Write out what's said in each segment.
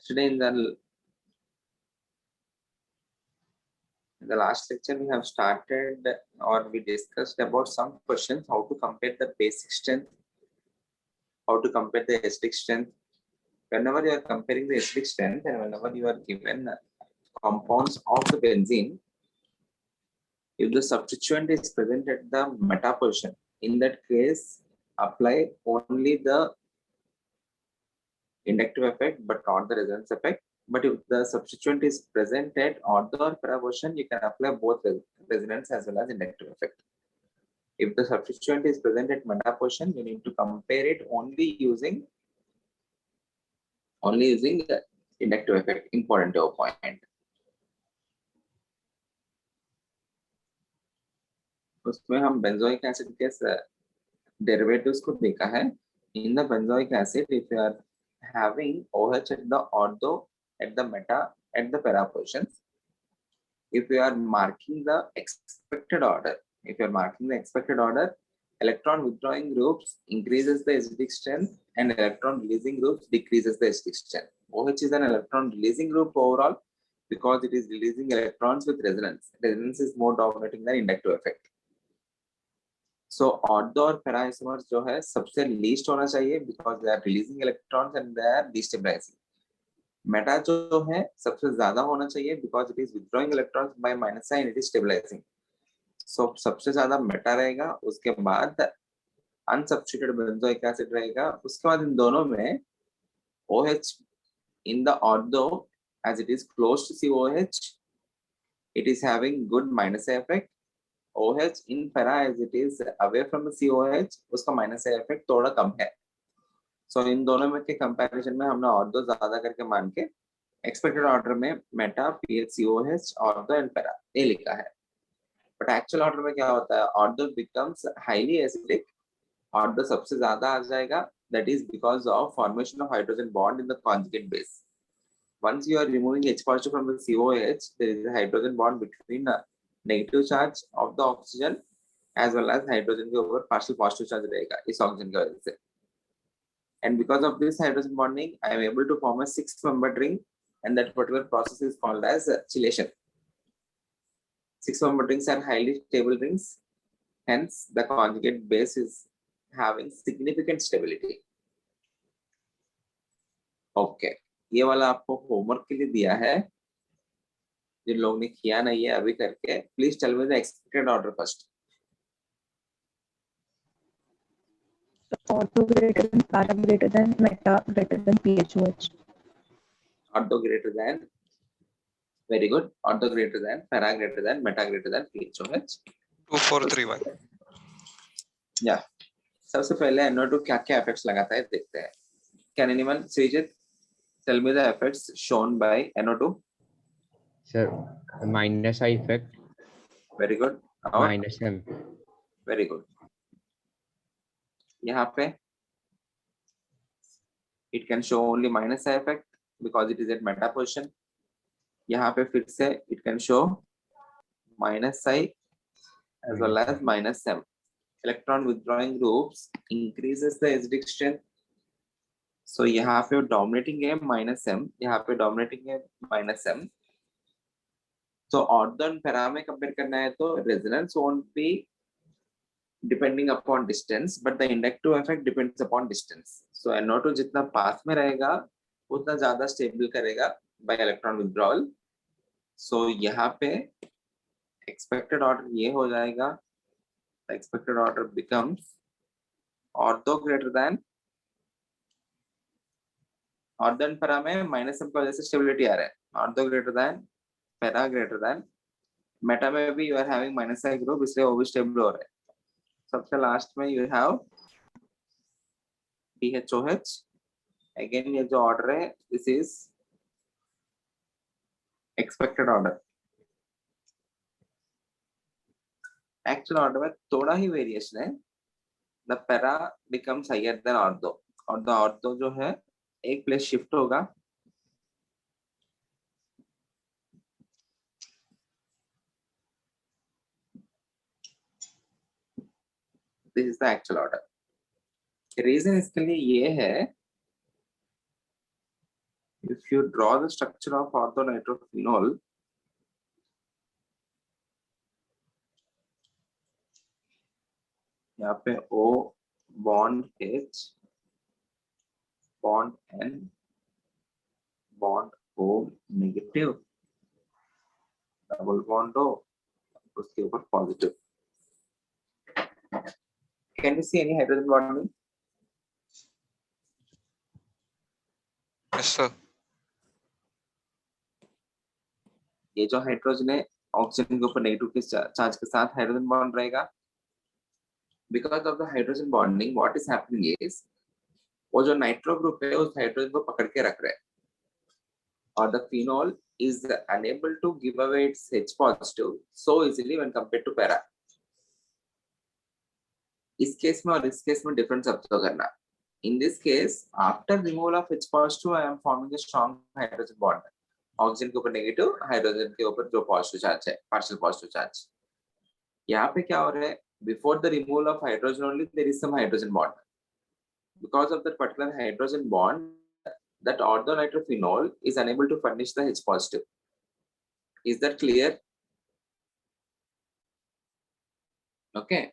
Today in the last lecture we have started or we discussed about some questions, how to compare the basic strength, how to compare the acidic strength. Whenever you are comparing the acidic strength and whenever you are given compounds of the benzene, if the substituent is present at the meta position, in that case apply only the inductive effect but not the resonance effect. But if the substituent is present at ortho or para position, you can apply both resonance as well as inductive effect. If the substituent is present at meta position, you need to compare it only using the inductive effect. Important point. उसमें हम benzoic acid के derivatives को देखा है. In the benzoic acid, if you are having OH at the ortho, at the meta, at the para positions, if you are marking the expected order, electron withdrawing groups increases the acidic strength and electron releasing groups decreases the acidic strength. OH is an electron releasing group overall because it is releasing electrons with resonance. Resonance is more dominating than inductive effect. So ortho और para isomers जो है सबसे least होना चाहिए because they are releasing electrons and they are destabilizing. Meta जो है सबसे ज्यादा होना चाहिए because it is withdrawing electrons by minus sign, it is stabilizing. So सबसे ज्यादा meta रहेगा, उसके बाद unsubstituted benzoic acid रहेगा, उसके बाद इन दोनों में OH in the ortho as it is close to COH, it is having good minus effect. OH in para as it is away from the COH, उसका minus effect थोड़ा कम है. So इन दोनों में के comparison में हमने ortho ज्यादा करके मान के expected order में meta, PH, COH, ortho and para ये लिखा है. But actual order में क्या होता है? Ortho becomes highly acidic. Ortho सबसे ज्यादा आ जाएगा. That is because of formation of hydrogen bond in the conjugate base. Once you are removing H positive from the COH, there is a hydrogen bond between negative charge of the oxygen as well as hydrogen के ऊपर partial positive charge रहेगा इस oxygen की वजह से. And because of this hydrogen bonding, I am able to form a 6-membered ring, and that particular process is called as chelation. 6-membered rings are highly stable rings, hence the conjugate base is having significant stability. Okay, ये वाला आपको homework के लिए दिया है. जिन लोगों ने किया नहीं है अभी करके, please tell me the expected order first. Ortho greater than, para greater than, meta greater than, PHOH. Ortho greater than, very good. Ortho greater than, para greater than, meta greater than, PHOH. 2 4 3 1. या सबसे पहले NO2 क्या क्या effects लगाता है देखते हैं. Can anyone, Srijit, tell me the effects shown by NO2? Sir, minus I effect. Very good. Minus M. Very good. यहाँ पे it can show only minus I effect because it is at meta position. यहाँ पे फिर से it can show minus I as well as minus M. Electron withdrawing groups increases the acidic strength. So यहाँ पे dominating है minus M, यहाँ पे dominating है minus M. So ortho and para में compare करना है तो resonance won't be depending upon distance, but the inductive effect depends upon distance. So NO2 जितना पास में रहेगा उतना ज्यादा stable करेगा by electron withdrawal. So यहाँ पे expected order ये हो जाएगा. The expected order becomes ortho greater than, ortho and para में minus M की वजह से stability आ रहा है. Ortho greater than, para greater than, meta में भी you are having minus I group इसलिए वो भी stable हो रहा है. सबसे लास्ट में you have PHOH. Again ये जो order है this is expected order. Actual order में थोड़ा ही variation है. The para becomes higher than ortho और the ortho जो है एक place shift होगा. This is the actual order. Reason इसके लिए ये है if you draw the structure of orthonitrophenol, यहाँ पे O bond H bond N bond O negative double bond O उसके ऊपर positive. Can you see any hydrogen bonding? Yes, sir. ये जो हाइड्रोजन है ऑक्सीजन के ऊपर नेगेटिव के चार्ज के साथ हाइड्रोजन बॉन्ड रहेगा. Because of the hydrogen bonding what is happening is वो जो नाइट्रो ग्रुप है उस हाइड्रोजन को पकड़ के रख रहा है और the phenol is unable to give away its H positive so easily when compared to para. इस केस में और इस केस में डिफरेंस ऑब्जर्व करना. In this case, after removal of H positive, I am forming a strong hydrogen bond. Oxygen के ऊपर negative, hydrogen के ऊपर जो पॉजिटिव चार्ज है, पार्शियल पॉजिटिव चार्ज. यहाँ पे क्या हो रहा है? Before the removal of hydrogen only, there is some hydrogen bond. Because of that particular hydrogen bond, that orthonitrophenol is unable to furnish the H positive. Is that clear? Okay.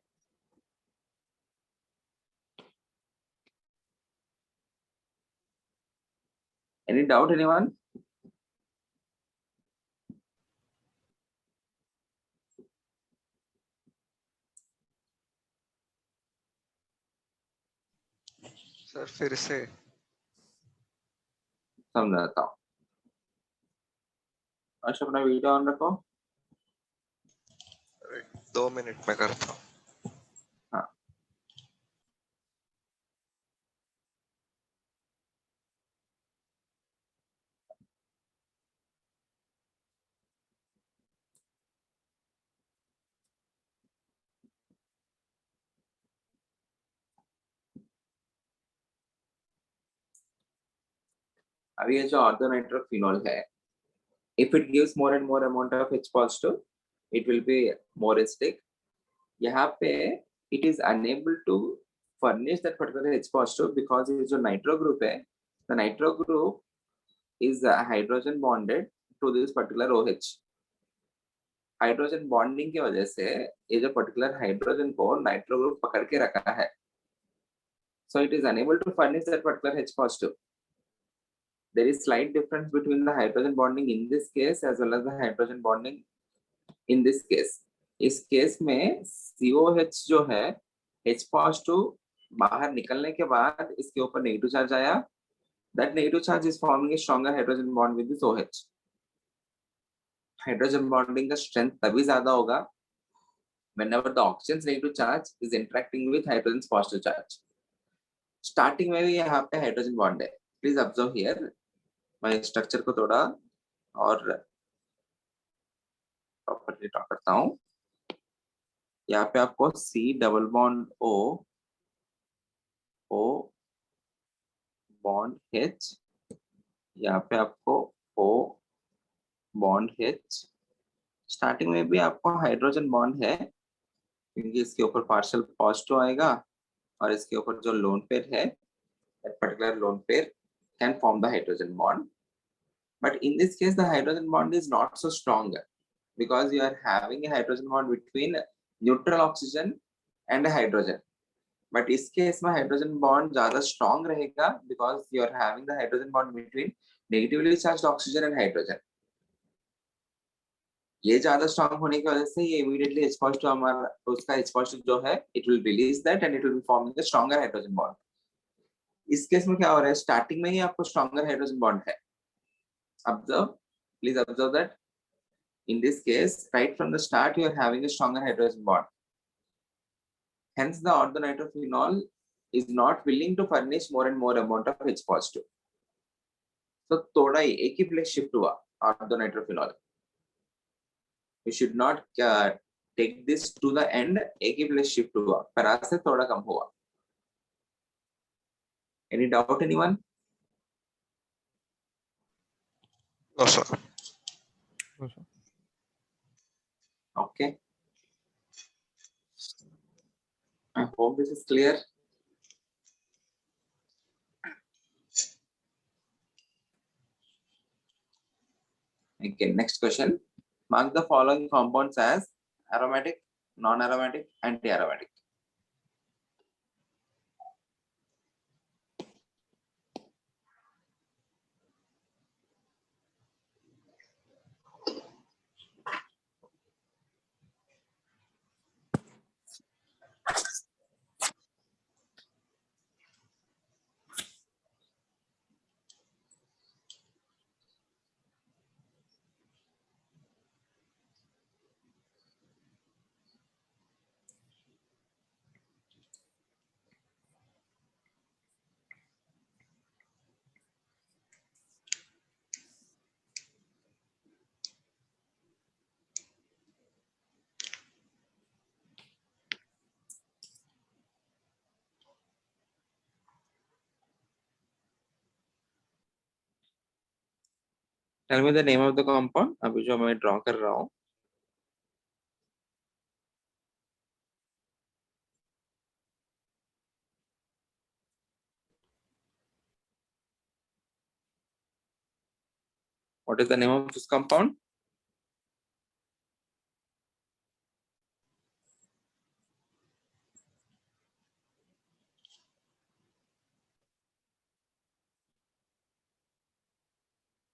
Any doubt, anyone? Sir फिर से समझाता हूँ. अच्छा अपना video on रखो. 2 minute में करता हूँ. हाँ. अभी ये जो orthonitrophenol है, if it gives more and more amount of H positive, it will be more acidic. यहाँ पे it is unable to furnish that particular H positive because ये जो nitro group है, the nitro group is hydrogen bonded to this particular OH. Hydrogen bonding की वजह से ये जो पर्टिकुलर हाइड्रोजन को नाइट्रो ग्रुप पकड़ के रखा है, so it is unable to furnish that particular H positive. There is slight difference between the hydrogen bonding in this case as well as the hydrogen bonding in this case. इस case में COH जो है H positive बाहर निकलने के बाद इसके ऊपर नेगेटिव चार्ज आया. That negative charge is forming a stronger hydrogen bond with this OH. Hydrogen bonding का स्ट्रेंथ तभी ज्यादा होगा whenever the oxygen's negative charge is interacting with hydrogen's positive charge. Starting में भी यहाँ पे हाइड्रोजन बॉन्ड है. Please observe here. मैं स्ट्रक्चर को थोड़ा और प्रॉपर्ली ड्रॉ करता हूँ. यहाँ पे आपको C double bond O O bond H, यहाँ पे आपको O बॉन्ड H. स्टार्टिंग में भी आपको हाइड्रोजन बॉन्ड है क्योंकि इसके ऊपर पार्शियल पॉजिटिव आएगा और इसके ऊपर जो लोन पेयर है, that particular lone pair can form the hydrogen bond. But in this case, the hydrogen bond is not so strong because you are having a hydrogen bond between neutral oxygen and a hydrogen. But इस case में hydrogen bond ज्यादा strong रहेगा because you are having the hydrogen bond between negatively charged oxygen and hydrogen. ये ज्यादा strong होने की वजह से ये इमीडिएटली H positive हमारा उसका H positive जो है it will release that and it will be forming a stronger hydrogen bond. इस केस में क्या हो रहा है? स्टार्टिंग में ही आपको स्ट्रॉन्गर हाइड्रोजन बॉन्ड है. Observe, please observe that in this case, right from the start, you are having a stronger hydrogen bond. Hence, the orthonitrophenol is not willing to furnish more and more amount of H positive. So, थोड़ा ही एक ही place shift हुआ orthonitrophenol. You should not take this to the end. एक ही place shift हुआ, para से थोड़ा कम हुआ. Any doubt, anyone? No, sir. Okay. I hope this is clear. Okay, next question. Mark the following compounds as aromatic, non-aromatic, anti-aromatic. Tell me the name of the compound. अभी जो मैं draw कर रहा हूँ. What is the name of this compound?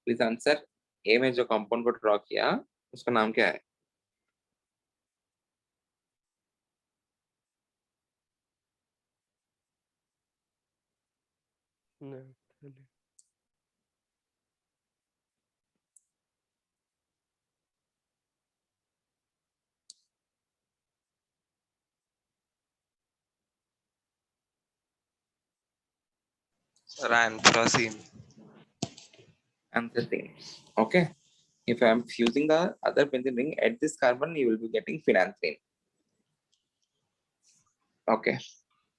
Please answer. A में जो compound को draw किया, उसका नाम क्या है? Sir, anthracene. Anthracene. Okay. If I am fusing the other benzene ring at this carbon, you will be getting phenanthrene. Okay.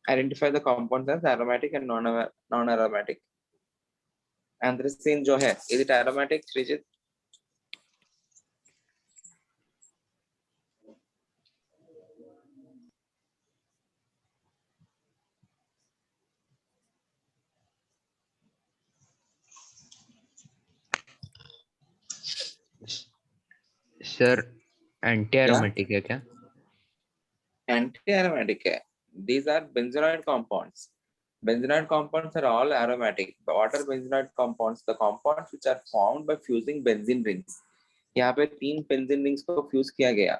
Identify the compounds as aromatic and non-aromatic. Anthracene जो है, is it aromatic, Srijit? Sir anti-aromatic है क्या? Anti-aromatic है. These are benzenoid compounds. Benzenoid compounds are all aromatic. What are benzenoid compounds? The compounds which are formed by fusing benzene rings. यहाँ पे 3 benzene rings को fuse किया गया.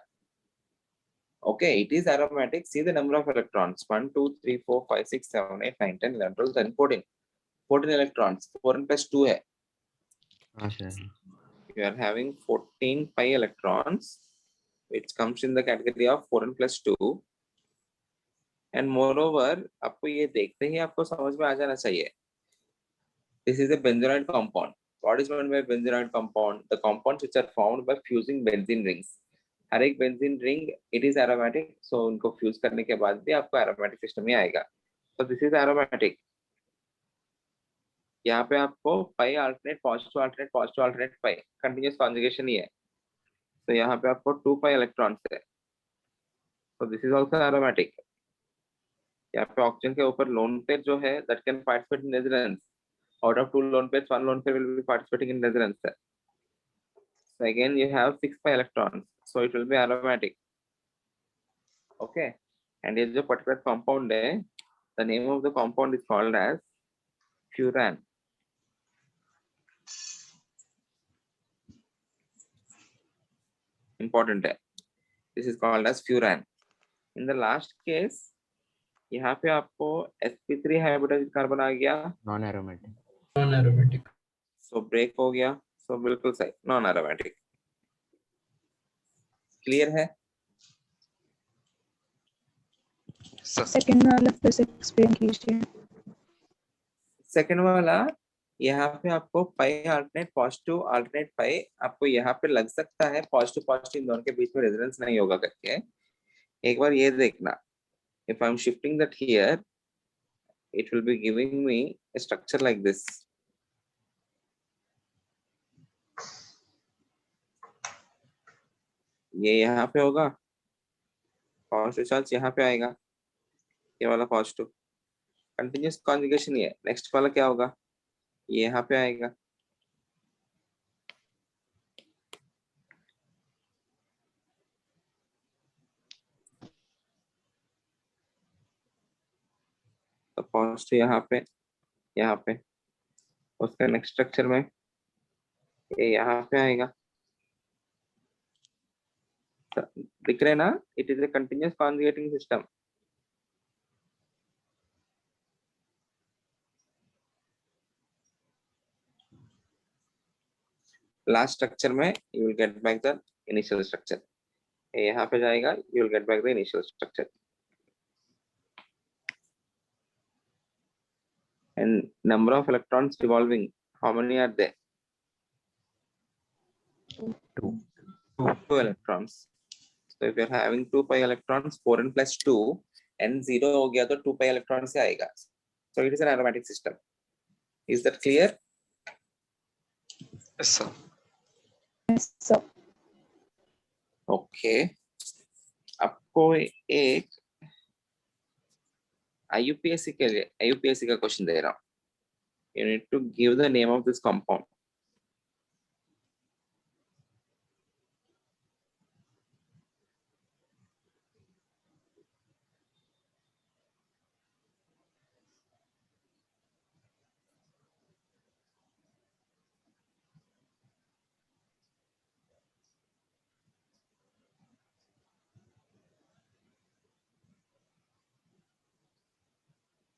Okay, it is aromatic. See the number of electrons. 1, 2, 3, 4, 5, 6, 7, 8, 9, 10, 11, 12, 13, 14. 14 electrons. 4 plus 2 है. हाँ sir. You are having 14 pi electrons, which comes in the category of 4 plus 2. And moreover, आपको ये देखते ही आपको समझ में आ जाना चाहिए. This is a benzenoid compound. What is meant by benzenoid compound? The compounds which are formed by fusing benzene rings. हर एक benzene ring it is aromatic, so उनको fuse करने के बाद भी आपको aromatic system में आएगा. So this is aromatic. यहाँ पे आपको pi alternate positive alternate pi continuous conjugation ही है. तो यहाँ पे आपको 2 pi electrons है. So this is also aromatic. यहाँ पे ऑक्सीजन के ऊपर lone pair जो है that can participate in resonance. Out of 2 lone pairs, 1 lone pair will be participating in resonance. So again, you have 6 pi electrons, so it will be aromatic. Okay, and this जो particular compound है, the name of the compound is called as furan. Important है. This is called as furan. In the last case, यहाँ पे आपको sp3 hybridized carbon आ गया. Non-aromatic. Non-aromatic. So break हो गया. So बिल्कुल सही. Non-aromatic. Clear है? Sir, सेकंड वाला फिर से एक्सप्लेन कीजिए. सेकेंड वाला यहाँ पे आपको पाई अल्टरनेट पॉजिटिव अल्टरनेट पाई आपको यहाँ पे लग सकता है पॉजिटिव पॉजिटिव दोनों के बीच में रेजोनेंस नहीं होगा करके. एक बार ये देखना. If I am shifting that here it will be giving me a structure like this. ये यहाँ पे होगा, पॉजिटिव चार्ज यहाँ पे आएगा, ये वाला पॉजिटिव. कंटिन्यूस कॉन्जुगेशन ही है. नेक्स्ट वाला क्या होगा, ये यहाँ पे आएगा, तो पॉजिटिव यहाँ पे उसका नेक्स्ट स्ट्रक्चर में ये यहाँ पे आएगा। तो दिख रहे ना, it is a continuous conjugating system. Last structure में you will get back the initial structure. यहाँ पे जाएगा, you will get back the initial structure. And number of electrons revolving, how many are there? Two electrons. So if you're having 2 pi electrons, 4n plus 2, n 0 हो गया तो 2 pi electrons से आएगा। So it is an aromatic system. Is that clear? Yes, sir. Yes, sir. Okay. आपको एक IUPAC के लिए IUPAC का क्वेश्चन दे रहा हूँ। You need to give the name of this compound.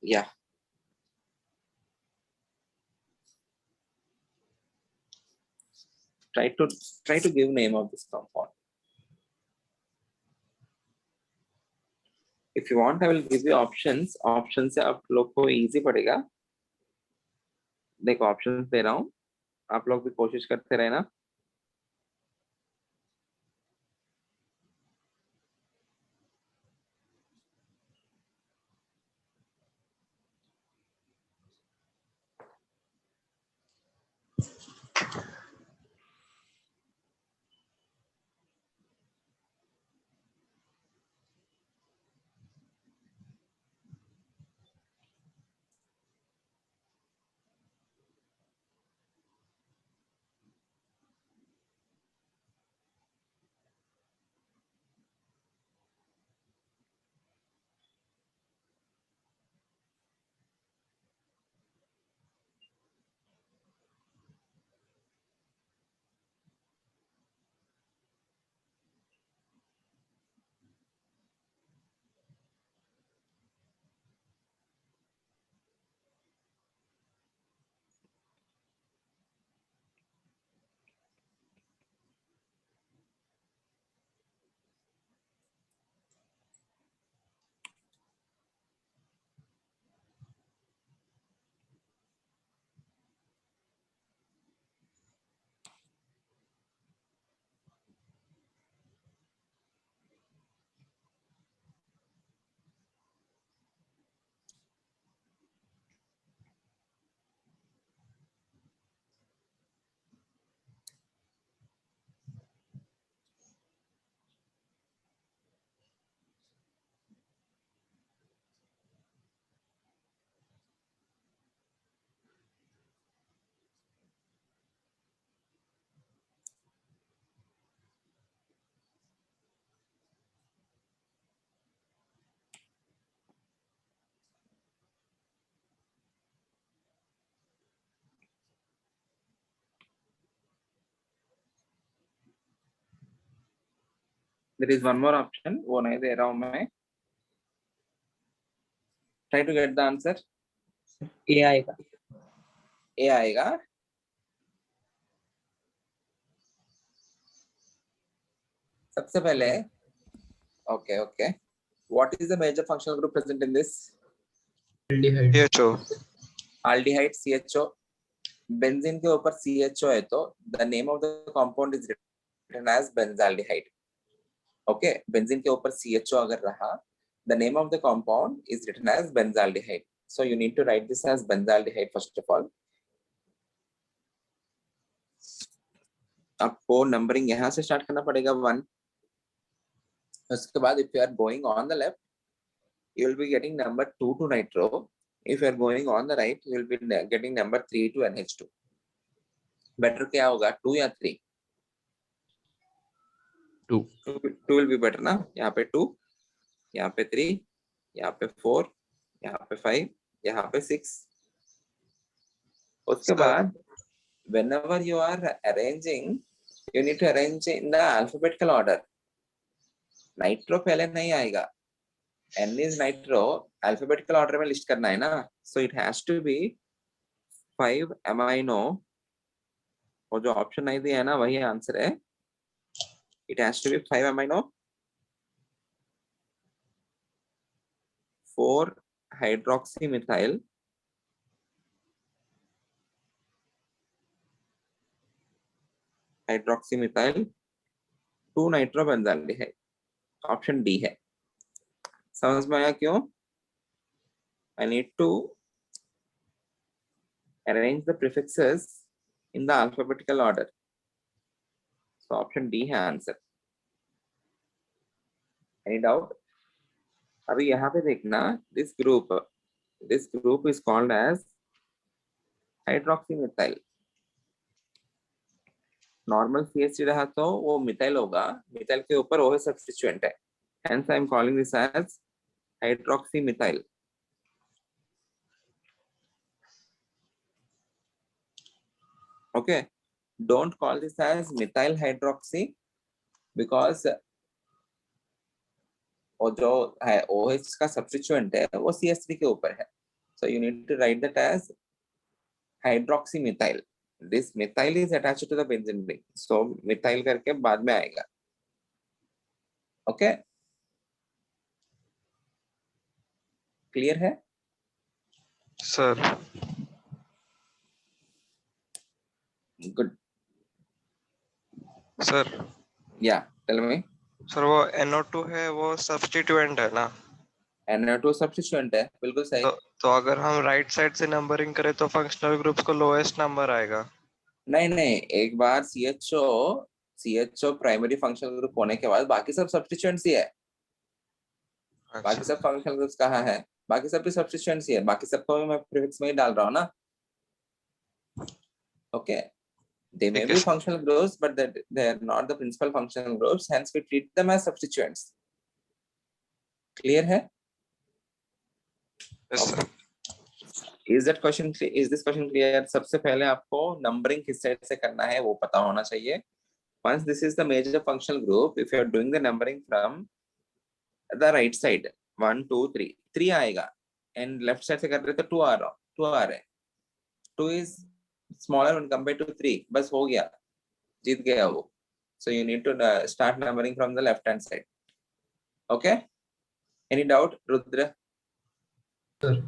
Yeah. Try to give name of this compound. If you want, I will give you options. Options से आप लोग को easy पड़ेगा। देखो options दे रहा हूँ, आप लोग भी कोशिश करते रहना। There is one more option, वो नहीं दे रहा हूँ मैं। Try to get the answer. ए आएगा। A आएगा। सबसे पहले, okay. What is the major functional group present in this? Aldehyde. CHO. Aldehyde CHO. Benzene के ऊपर CHO है तो the name of the compound is written as benzaldehyde. Okay, benzene के ऊपर CHO अगर रहा, the name of the compound is written as benzaldehyde. So you need to write this as benzaldehyde first of all. आपको numbering यहाँ से start करना पड़ेगा 1. उसके बाद if you are going on the left, you will be getting number 2 to nitro. If you are going on the right, you will be getting number 3 to NH2. Better क्या होगा, 2 या 3? 2. 2 will be better ना. यहाँ पे 2, यहाँ पे 3, यहाँ पे 4, यहाँ पे 5, यहाँ पे 6. उसके Sir. बाद whenever you are arranging, you need to arrange in the alphabetical order. Nitro पहले नहीं आएगा. N is nitro, alphabetical order में लिस्ट करना है ना. So it has to be 5 amino. वो जो ऑप्शन नहीं दिया है ना वही आंसर है. It has to be 5 amino, 4 hydroxymethyl, 2 नाइट्रोबेंजाल्डिहाइड. Option D है. समझ में आया क्यों? I need to arrange the prefixes in the alphabetical order. So option D है आंसर. Any doubt? अभी यहाँ पे देखना, this group is called as hydroxymethyl. Normal CH रहा तो वो मिथाइल होगा, मिथाइल के ऊपर OH सब्स्टिट्यूएंट है. Hence I am calling this as hydroxymethyl. Okay, don't call this as methyl hydroxy because वो जो है OH का सब्स्टिट्यूएंट है वो CH3 के ऊपर है. So you need to write that as hydroxymethyl. This methyl is attached to the benzene ring. So methyl करके बाद में आएगा. Okay? Clear है? Sir. Good. Sir. Yeah, tell me. Sir वो NO2 है वो सब्स्टिट्यूएंट है ना. NO2 सब्स्टिट्यूएंट है, बिल्कुल सही. तो अगर हम राइट साइड से नंबरिंग करें तो फंक्शनल ग्रुप्स को लोएस्ट नंबर आएगा. नहीं, एक बार CHO प्राइमरी फंक्शनल ग्रुप होने के बाद बाकी सब सब्स्टिट्यूएंट्स ही है. बाकी सब फंक्शनल ग्रुप्स कहाँ है? बाकी सब भी सब्स्टिट्यूएंट्स ही है. बाकी सबको मैं प्रीफिक्स में ही डाल रहा हूँ ना. Okay, they may be functional groups but they are not the principal functional groups, hence we treat them as substituents. Clear है? Yes, sir. Is this question clear? सबसे पहले आपको नंबरिंग किस साइड से करना है वो पता होना चाहिए. Once this is the major functional group, if you are doing the numbering from the right side, 1 2 3 3 आएगा, and left side से कर रहे तो 2 आ रहा है. 2 is smaller when compared to 3. बस हो गया, जीत गया वो. So you need to start numbering from the left hand side. Okay? Any doubt, Rudra? Sir.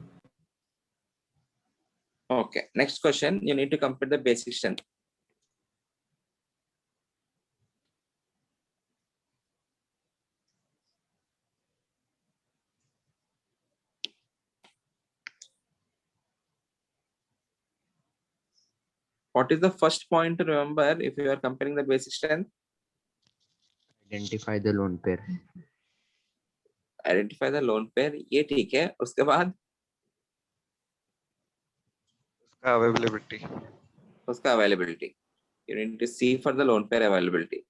Okay, next question. You need to complete the basic strength. What is the first point to remember if you are comparing the basic strength? Identify the lone pair. Identify the lone pair. ये ठीक है. उसके बाद उसका availability. You need to see for the lone pair availability.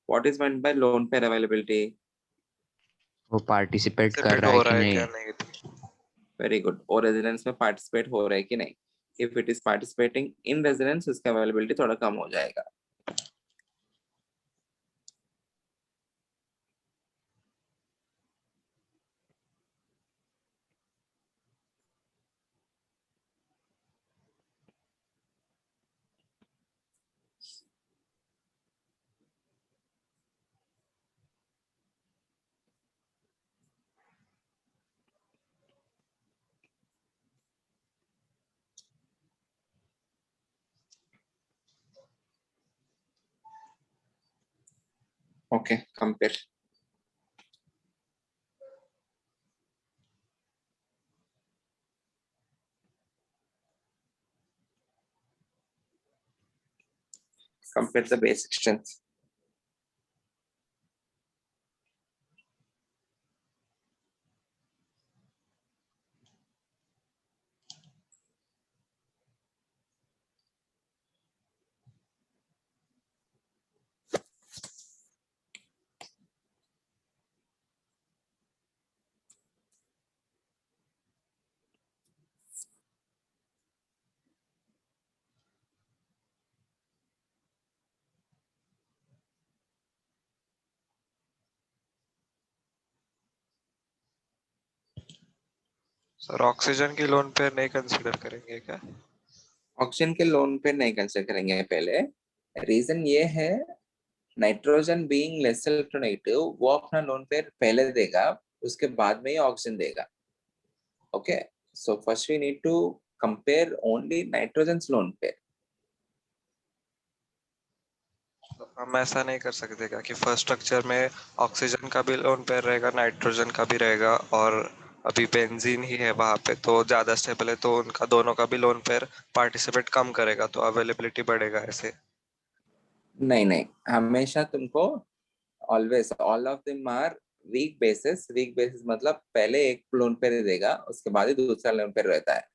What is meant by lone pair availability? वो participate कर रहा है कि नहीं? Very good. और रेजिडेंस में participate हो रहा है कि नहीं? If it is participating in resonance, उसका availability थोड़ा कम हो जाएगा. Okay, compare. Compare the basic strength. Sir oxygen की लोन पेयर नहीं कंसीडर करेंगे क्या? ऑक्सीजन के लोन पेयर नहीं कंसिडर करेंगे पहले। रीजन ये है, नाइट्रोजन बीइंग लेस इलेक्ट्रोनेगेटिव, वो अपना लोन पेयर पहले देगा, उसके बाद में ही ऑक्सीजन देगा। Okay, so first we need to compare only nitrogen lone pair. हम ऐसा नहीं कर सकते क्या कि फर्स्ट स्ट्रक्चर में ऑक्सीजन का भी लोन पेयर रहेगा, नाइट्रोजन का भी रहेगा, और अभी बेंजीन ही है वहां पे तो ज्यादा स्टेबल है, तो उनका दोनों का भी लोन पेयर पार्टिसिपेट कम करेगा तो अवेलेबिलिटी बढ़ेगा ऐसे? नहीं नहीं, हमेशा तुमको always all of them are weak basis. Weak basis मतलब पहले एक लोन पेयर देगा, उसके बाद ही दूसरा लोन पेयर रहता है।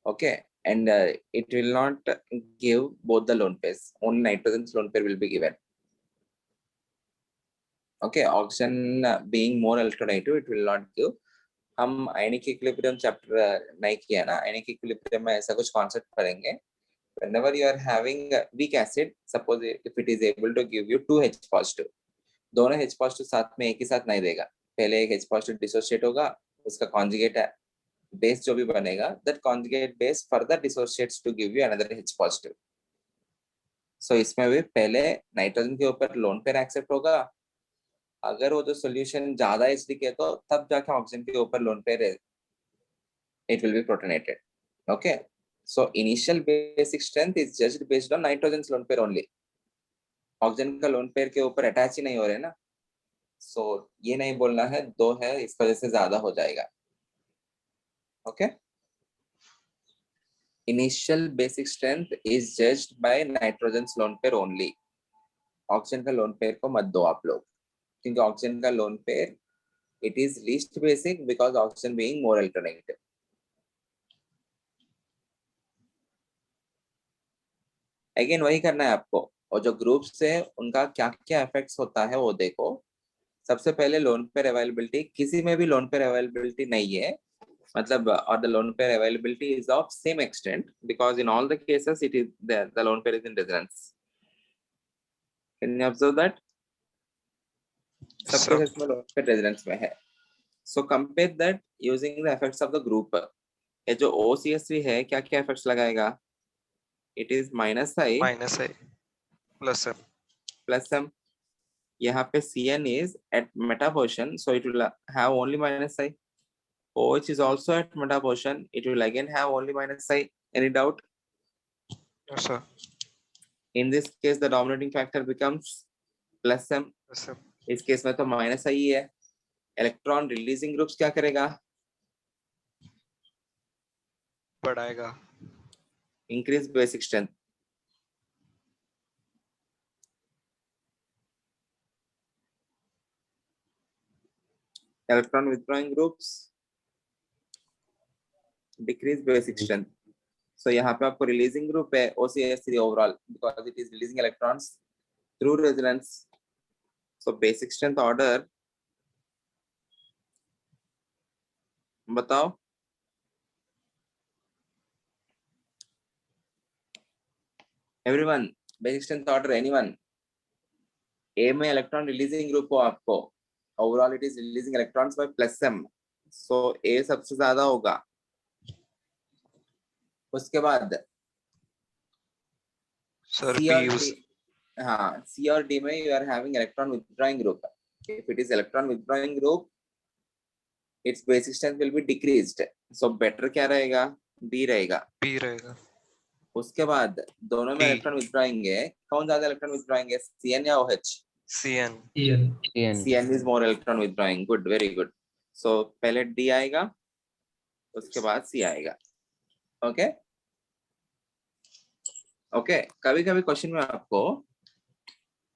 Okay, and it will not give both the lone pairs, only nitrogen lone pair will be given. Okay, oxygen being more electronegative it will not give. हम आयनिक इक्विलिब्रियम चैप्टर नहीं किया ना, ionic equilibrium में ऐसा कुछ concept पढ़ेंगे। whenever you are having a weak acid, suppose if it is able to give you 2 H positive, दोनों H positive साथ में एक ही साथ नहीं देगा। पहले एक H positive डिसोसिएट होगा, उसका कॉन्जुगेट बेस जो भी बनेगा, that conjugate base further dissociates to give you another H positive. so इसमें भी पहले नाइट्रोजन के ऊपर लोन पेयर एक्सेप्ट होगा, अगर वो जो सोल्यूशन ज्यादा एसिडिक है तो तब जाके ऑक्सीजन के ऊपर lone pair it will be protonated. Okay, so initial basic strength is judged based on nitrogen's lone pair only. Oxygen का लोन पेयर के ऊपर अटैच ही नहीं हो रहे ना, सो ये नहीं बोलना है दो है इस वजह से ज्यादा हो जाएगा। Okay, initial basic strength is judged by nitrogen lone pair only. Oxygen का लोन पेयर को मत दो आप लोग, क्योंकि ऑक्सीजन का lone pair it is least basic because oxygen being more electronegative. Again वही करना है आपको, और जो ग्रुप्स है उनका क्या क्या इफेक्ट्स होता है वो देखो। सबसे पहले लोन पेयर अवेलेबिलिटी, किसी में भी लोन पेयर अवेलेबिलिटी नहीं है, मतलब or the lone pair availability is of same extent because in all the cases it is the lone pair is in resonance. Can you observe that? सब cases में lone pair resonance में है। So compare that using the effects of the group. ये जो OCS3 है क्या क्या effects लगाएगा? It is -I plus m. यहाँ पे Cn is at meta position, so it will have only -I. OH is also at meta position, it will again have only -I. Any doubt? Yes, sir. In this case the dominating factor becomes +m. Yes, sir. इस case में तो -I ही है। Electron releasing groups क्या करेगा? बढ़ाएगा। Increase basic strength. Electron withdrawing groups decrease basic strength. So यहाँ पे आपको रिलीजिंग ग्रुप है OCS3 overall because it is releasing electrons through resonance. So basic strength order बताओ। Everyone, basic strength order anyone? A में electron releasing group हो आपको, overall it is releasing electrons by +m, so A सबसे ज्यादा होगा। उसके बाद sir C B और यूज D, हाँ C और D में you are having electron withdrawing group. If it is electron withdrawing group, its basic strength will be decreased. So better क्या रहेगा? B रहेगा। बी रहेगा। उसके बाद दोनों में D. इलेक्ट्रॉन विथड्रॉइंग है, कौन ज्यादा इलेक्ट्रॉन विथड्रॉइंग है, Cn या OH? CN. Cn is more electron withdrawing. Good, very good. So पहले D आएगा, उसके बाद C आएगा। ओके ओके, कभी कभी क्वेश्चन में आपको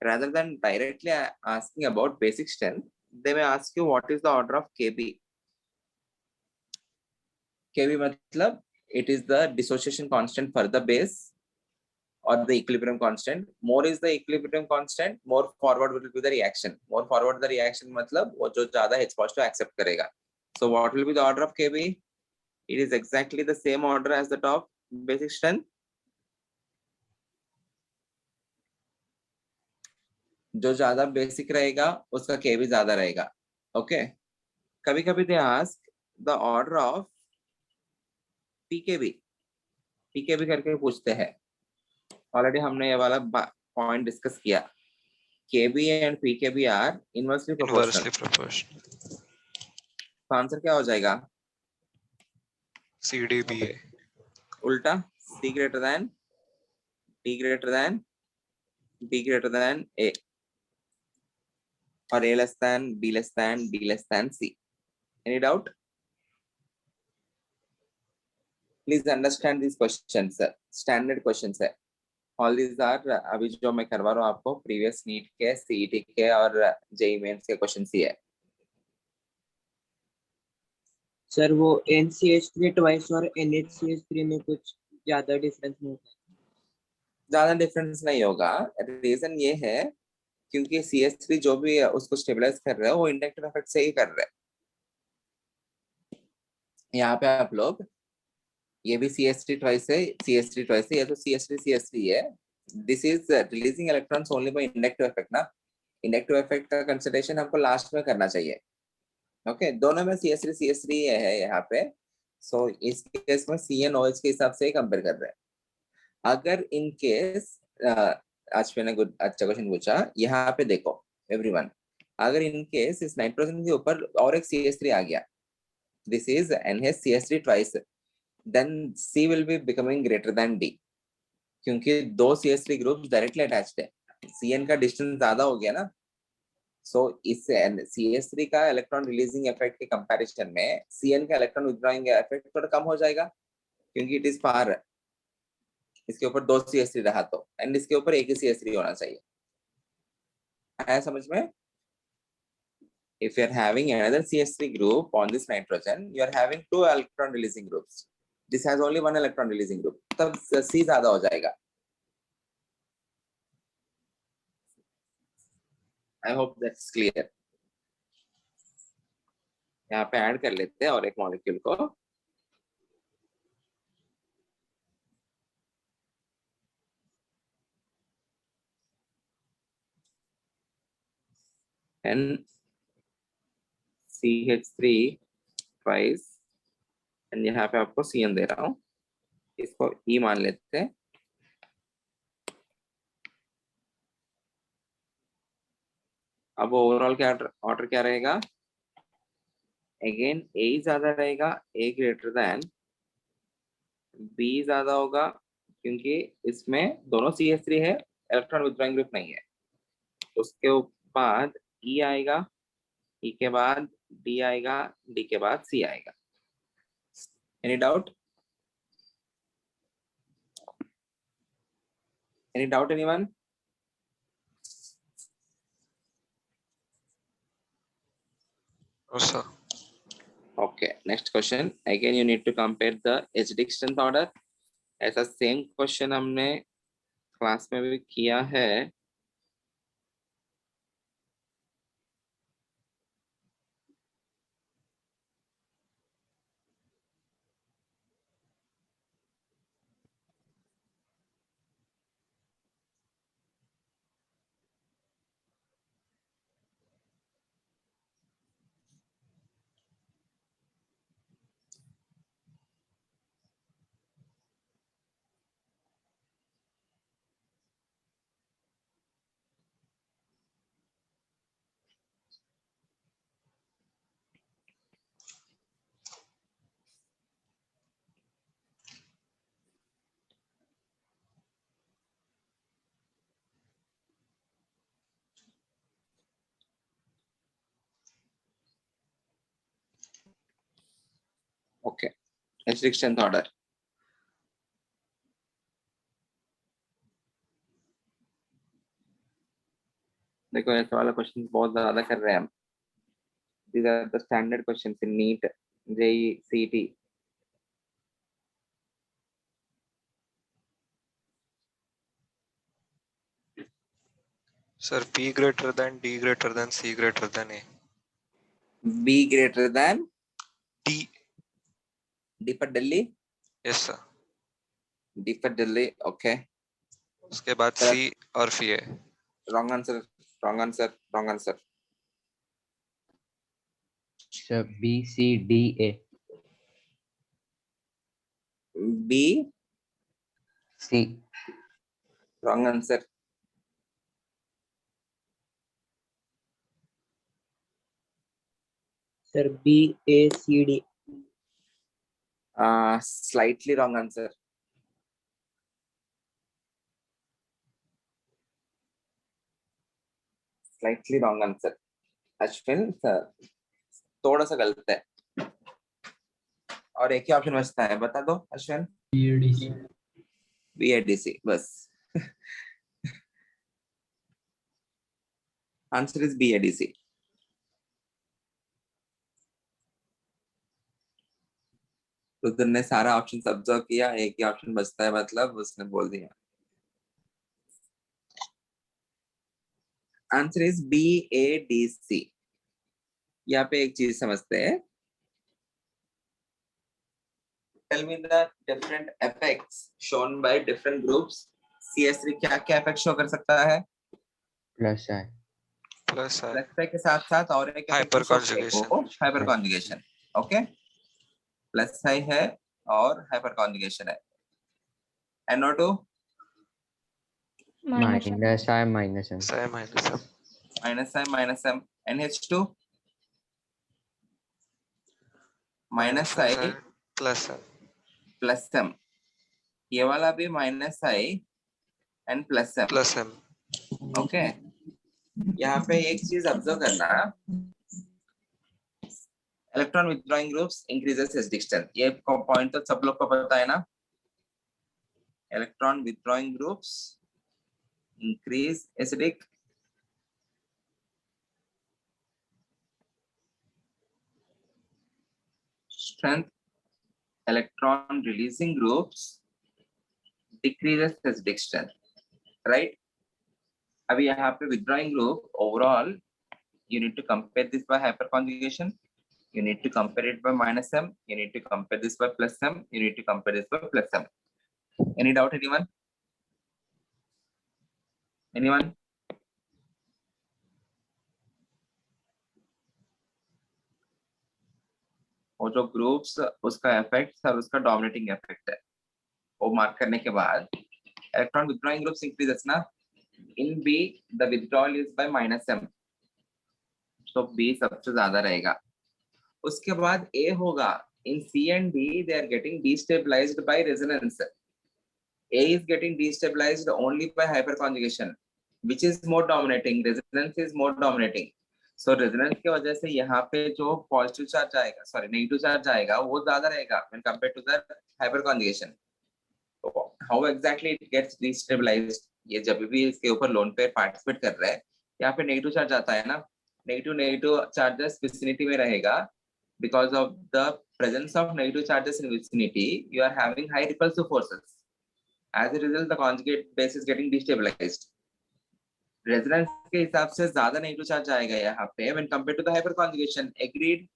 rather than directly asking about basic strength, they may ask you what is the order of Kb. Kb मतलब it is the dissociation constant for the base or the equilibrium constant. More is the equilibrium constant, more forward will be the reaction. More forward the reaction मतलब वो जो ज्यादा H positive accept करेगा. So what will be the order of Kb? It is exactly the same order as that of basic strength. जो ज्यादा basic रहेगा उसका Kb ज्यादा रहेगा। ओके, कभी कभी they ask the order of pKb करके पूछते हैं। ऑलरेडी हमने ये वाला पॉइंट डिस्कस किया। Kb and pKb are inversely proportional. Inversely proportional. तो आंसर क्या हो जाएगा? CDBA। उल्टा, C greater than D greater than B greater than A, और A less than B less than D less than C. Any doubt? Please understand this questions, standard questions है। All these are अभी जो मैं करवा रहा हूँ आपको previous NEET के, सीईटी के और जेईई मेंस के क्वेश्चंस ही है। सर वो NCH3 ट्वाइस और NHCH3 में कुछ ज्यादा डिफरेंस नहीं होता? ज्यादा डिफरेंस नहीं होगा। रीजन ये है क्योंकि CH3 जो भी उसको स्टेबलाइज कर रहे हैं वो इंडक्टिव इफेक्ट से ही कर रहे हैं। यहाँ पे आप लोग, ये भी CH3 ट्वाइस है, CH3 ट्वाइस है, ये तो CH3 है। This is releasing electrons only by inductive effect ना। इंडक्टिव इफेक्ट का कंसिडरेशन हमको लास्ट में करना चाहिए। ओके, दोनों में CH3 है यहाँ पे। सो इस केस में CnOH के हिसाब से कंपेयर कर रहे हैं। अगर इन केस आज मैंने अच्छा क्वेश्चन पूछा, यहाँ पे देखो एवरीवन, अगर इन केस इस नाइट्रोजन के ऊपर और एक CH3 आ गया, this is NHCH3 twice, then C will be becoming greater than D, क्योंकि दो CH3 ग्रुप्स डायरेक्टली अटैच्ड है। Cn का डिस्टेंस ज्यादा हो गया ना। सो इससे CH3 का इलेक्ट्रॉन रिलीजिंग इफेक्ट के कंपैरिजन में Cn का इलेक्ट्रॉन विथड्रॉइंग इफेक्ट थोड़ा कम हो जाएगा, क्योंकि इट इज फार। इसके ऊपर दो CH3 रहा तो, एंड इसके ऊपर एक ही CH3 होना चाहिए। आया समझ में? If you are having another CH3 group on this nitrogen, you are having two electron releasing groups. This has only one electron releasing group, तब C ज्यादा हो जाएगा। I hope that's clear. यहाँ पे ऐड कर लेते हैं और एक मॉलिक्यूल को। NCH3 twice, एंड यहाँ पे आपको Cn दे रहा हूँ, इसको E मान लेते हैं। अब ओवरऑल क्या ऑर्डर क्या रहेगा? अगेन A ज्यादा रहेगा, A ग्रेटर देन B ज्यादा होगा, क्योंकि इसमें दोनों CH3 है, इलेक्ट्रॉन विथड्रॉइंग ग्रुप नहीं है। उसके बाद E आएगा, E के बाद D आएगा, D के बाद C आएगा। Any doubt? Any doubt anyone? Sir Okay, next question. Again, you need to compare the acidic strength order. ऐसा सेम क्वेश्चन हमने क्लास में भी किया है। Okay, acidic strength order. देखो ऐसे वाला क्वेश्चन बहुत ज्यादा कर रहे हैं हम। These are the standard questions in NEET, JEE, CET. Sir P greater than D greater than C greater than A। B greater than D। D for Delhi, yes sir. D for Delhi. Okay, उसके बाद Correct. C और फिर A। wrong answer, wrong answer, wrong answer. Sir B C D A। B. C. Wrong answer. Sir, B, A, C, D. Slightly wrong answer. Slightly wrong answer. Ashwin थोड़ा सा गलत है और एक ही ऑप्शन बचता है, बता दो अश्विन। BADC. BADC बस। Answer is BADC। रुद्र ने सारा ऑप्शन ऑब्जर्व किया, एक ही ऑप्शन बचता है, मतलब उसने बोल दिया। Answer is BADC। यहाँ पे एक चीज समझते हैं। Tell me the different effects shown by different groups. CS3 क्या क्या इफेक्ट शो कर सकता है? Plus I. प्लस है प्लस के साथ साथ और एक hyper conjugation hyper conjugation. Okay, plus I है और हाइपर कॉन्जुगेशन है। NO2 minus M. Minus I minus M. सही माइनस है minus I minus M. NH2 minus I plus है प्लस एम। ये वाला भी minus I and plus M. Plus M okay, यहाँ पे एक चीज ऑब्जर्व करना, electron withdrawing groups increases acidic strength. ये पॉइंट तो सब लोग को पता है ना। Electron withdrawing groups increase acidic strength. Electron releasing groups decreases acidic strength, right? अभी यहाँ पे withdrawing group overall you need to compare this by hyperconjugation, you need to compare it by minus M, you need to compare this by plus M, you need to compare this by plus M. Any doubt anyone? Anyone? वो जो groups उसका effect और उसका dominating effect है वो mark करने के बाद इलेक्ट्रॉन विथड्रॉइंग ग्रुप्स इंक्रीजेस ना। In B the withdrawal is by minus M, तो बी सबसे ज्यादा रहेगा। उसके बाद ए होगा, in C and D they are getting destabilised by resonance. A is getting destabilised only by hyper conjugation, which is more dominating, resonance is more dominating. So resonance की वजह से यहाँ पे जो पॉजिटिव चार्ज आएगा, sorry negative charge आएगा, वो ज्यादा रहेगा when compare to the hyper conjugation. How exactly it gets destabilised, ये जब भी इसके ऊपर लोन पेयर पार्टिसिपेट कर रहा है, यहाँ पे नेगेटिव चार्ज आता है ना, नेगेटिव चार्जेस विसिनिटी में रहेगा। Because of the presence of negative charges in vicinity you are having high repulsive forces, as a result the conjugate base is getting destabilised. Resonance के हिसाब से ज्यादा नेगेटिव चार्ज आएगा यहाँ पे when compare to the hyper conjugation. Agreed?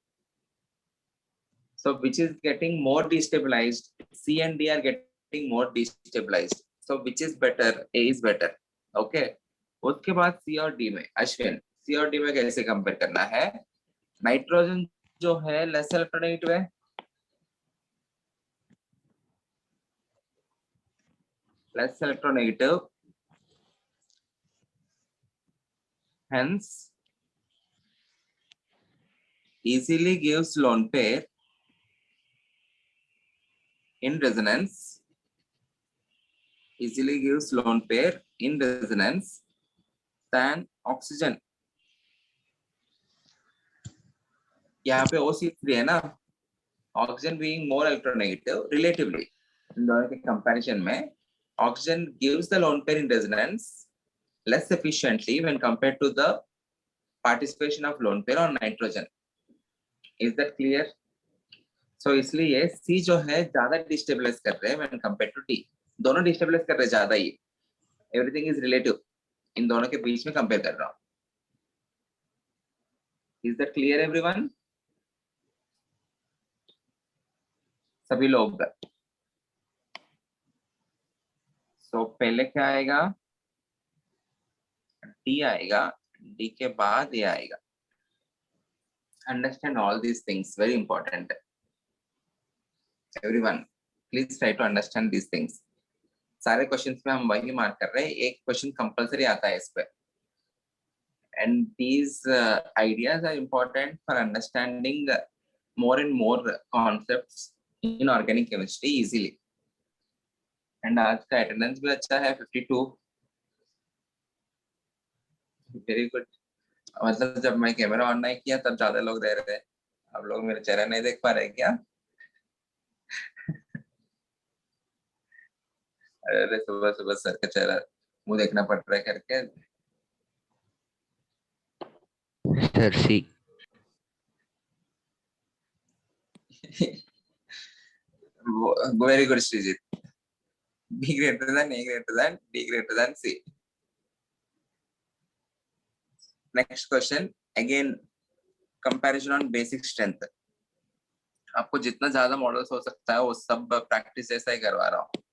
So which is getting more destabilized? C and D are getting more destabilized. So which is better? A is better. Okay. उसके बाद C और D में Ashwin, C और D में कैसे compare करना है? Nitrogen जो है लेस इलेक्ट्रोनेगेटिव है, less electronegative, hence easily gives lone pair in resonance, easily gives lone pair in resonance than oxygen. यहाँ पे OC3 है ना, oxygen being more electronegative relatively, इन दोनों के कंपैरिजन में oxygen gives the lone pair in resonance less efficiently when compared to the participation of lone pair on nitrogen. Is that clear? So इसलिए C जो है ज्यादा डिस्टेबलाइज कर रहे हैं when compared to D. दोनों डिस्टेबलाइज कर रहे हैं ज्यादा ही। Everything is relative. इन दोनों के बीच में कंपेयर कर रहा हूँ। Is that clear everyone? सभी लोग। So पहले क्या आएगा? D आएगा, D के बाद A आएगा। Understand all these things, very important. Everyone, please try to understand these things. सारे क्वेश्चंस में हम वही मार्क कर रहे हैं, एक क्वेश्चन कंपलसरी आता है इस पे। And these ideas are important for understanding more and more concepts in organic chemistry easily. And आज का अटेंडेंस भी अच्छा है 52, वेरी गुड। मतलब जब मैं कैमरा ऑन नहीं किया तब ज्यादा लोग रह रहे थे। आप लोग मेरा चेहरा नहीं देख पा रहे क्या? अरे सुबह सुबह सर का चेहरा मुंह देखना पड़ रहा है करके। Sir see very good Sreejith. B greater than, A greater than, B greater than C. Next question, again comparison on basic strength. आपको जितना ज्यादा मॉडल्स हो सकता है वो सब प्रैक्टिस ऐसा ही करवा रहा हूँ।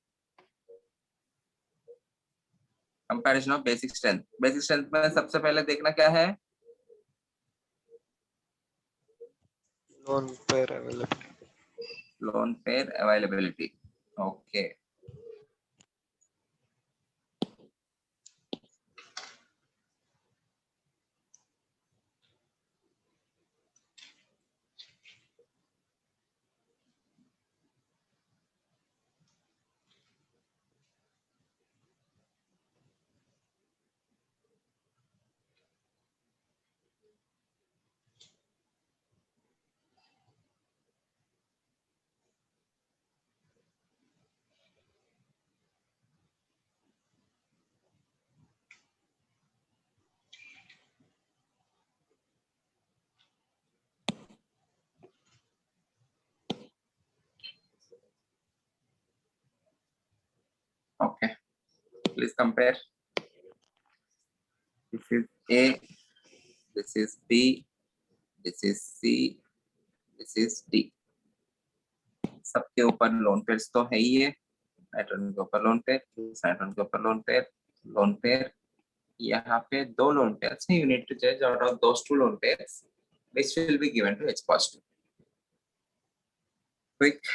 Comparison of basic strength. Basic strength में सबसे पहले देखना क्या है? Loan pair availability. Loan pair availability. Okay, okay, please compare. This is A, this is B, this is C, this is D. सबके ऊपर लोन पेयर्स तो है ही है। नाइट्रोजन के ऊपर लोन पेयर, नाइट्रोजन के ऊपर लोन पेयर, लोन पेयर। यहाँ पे दो लोन पेयर्स हैं। You need to judge out of those two lone pairs which will be given to H positive. Quick.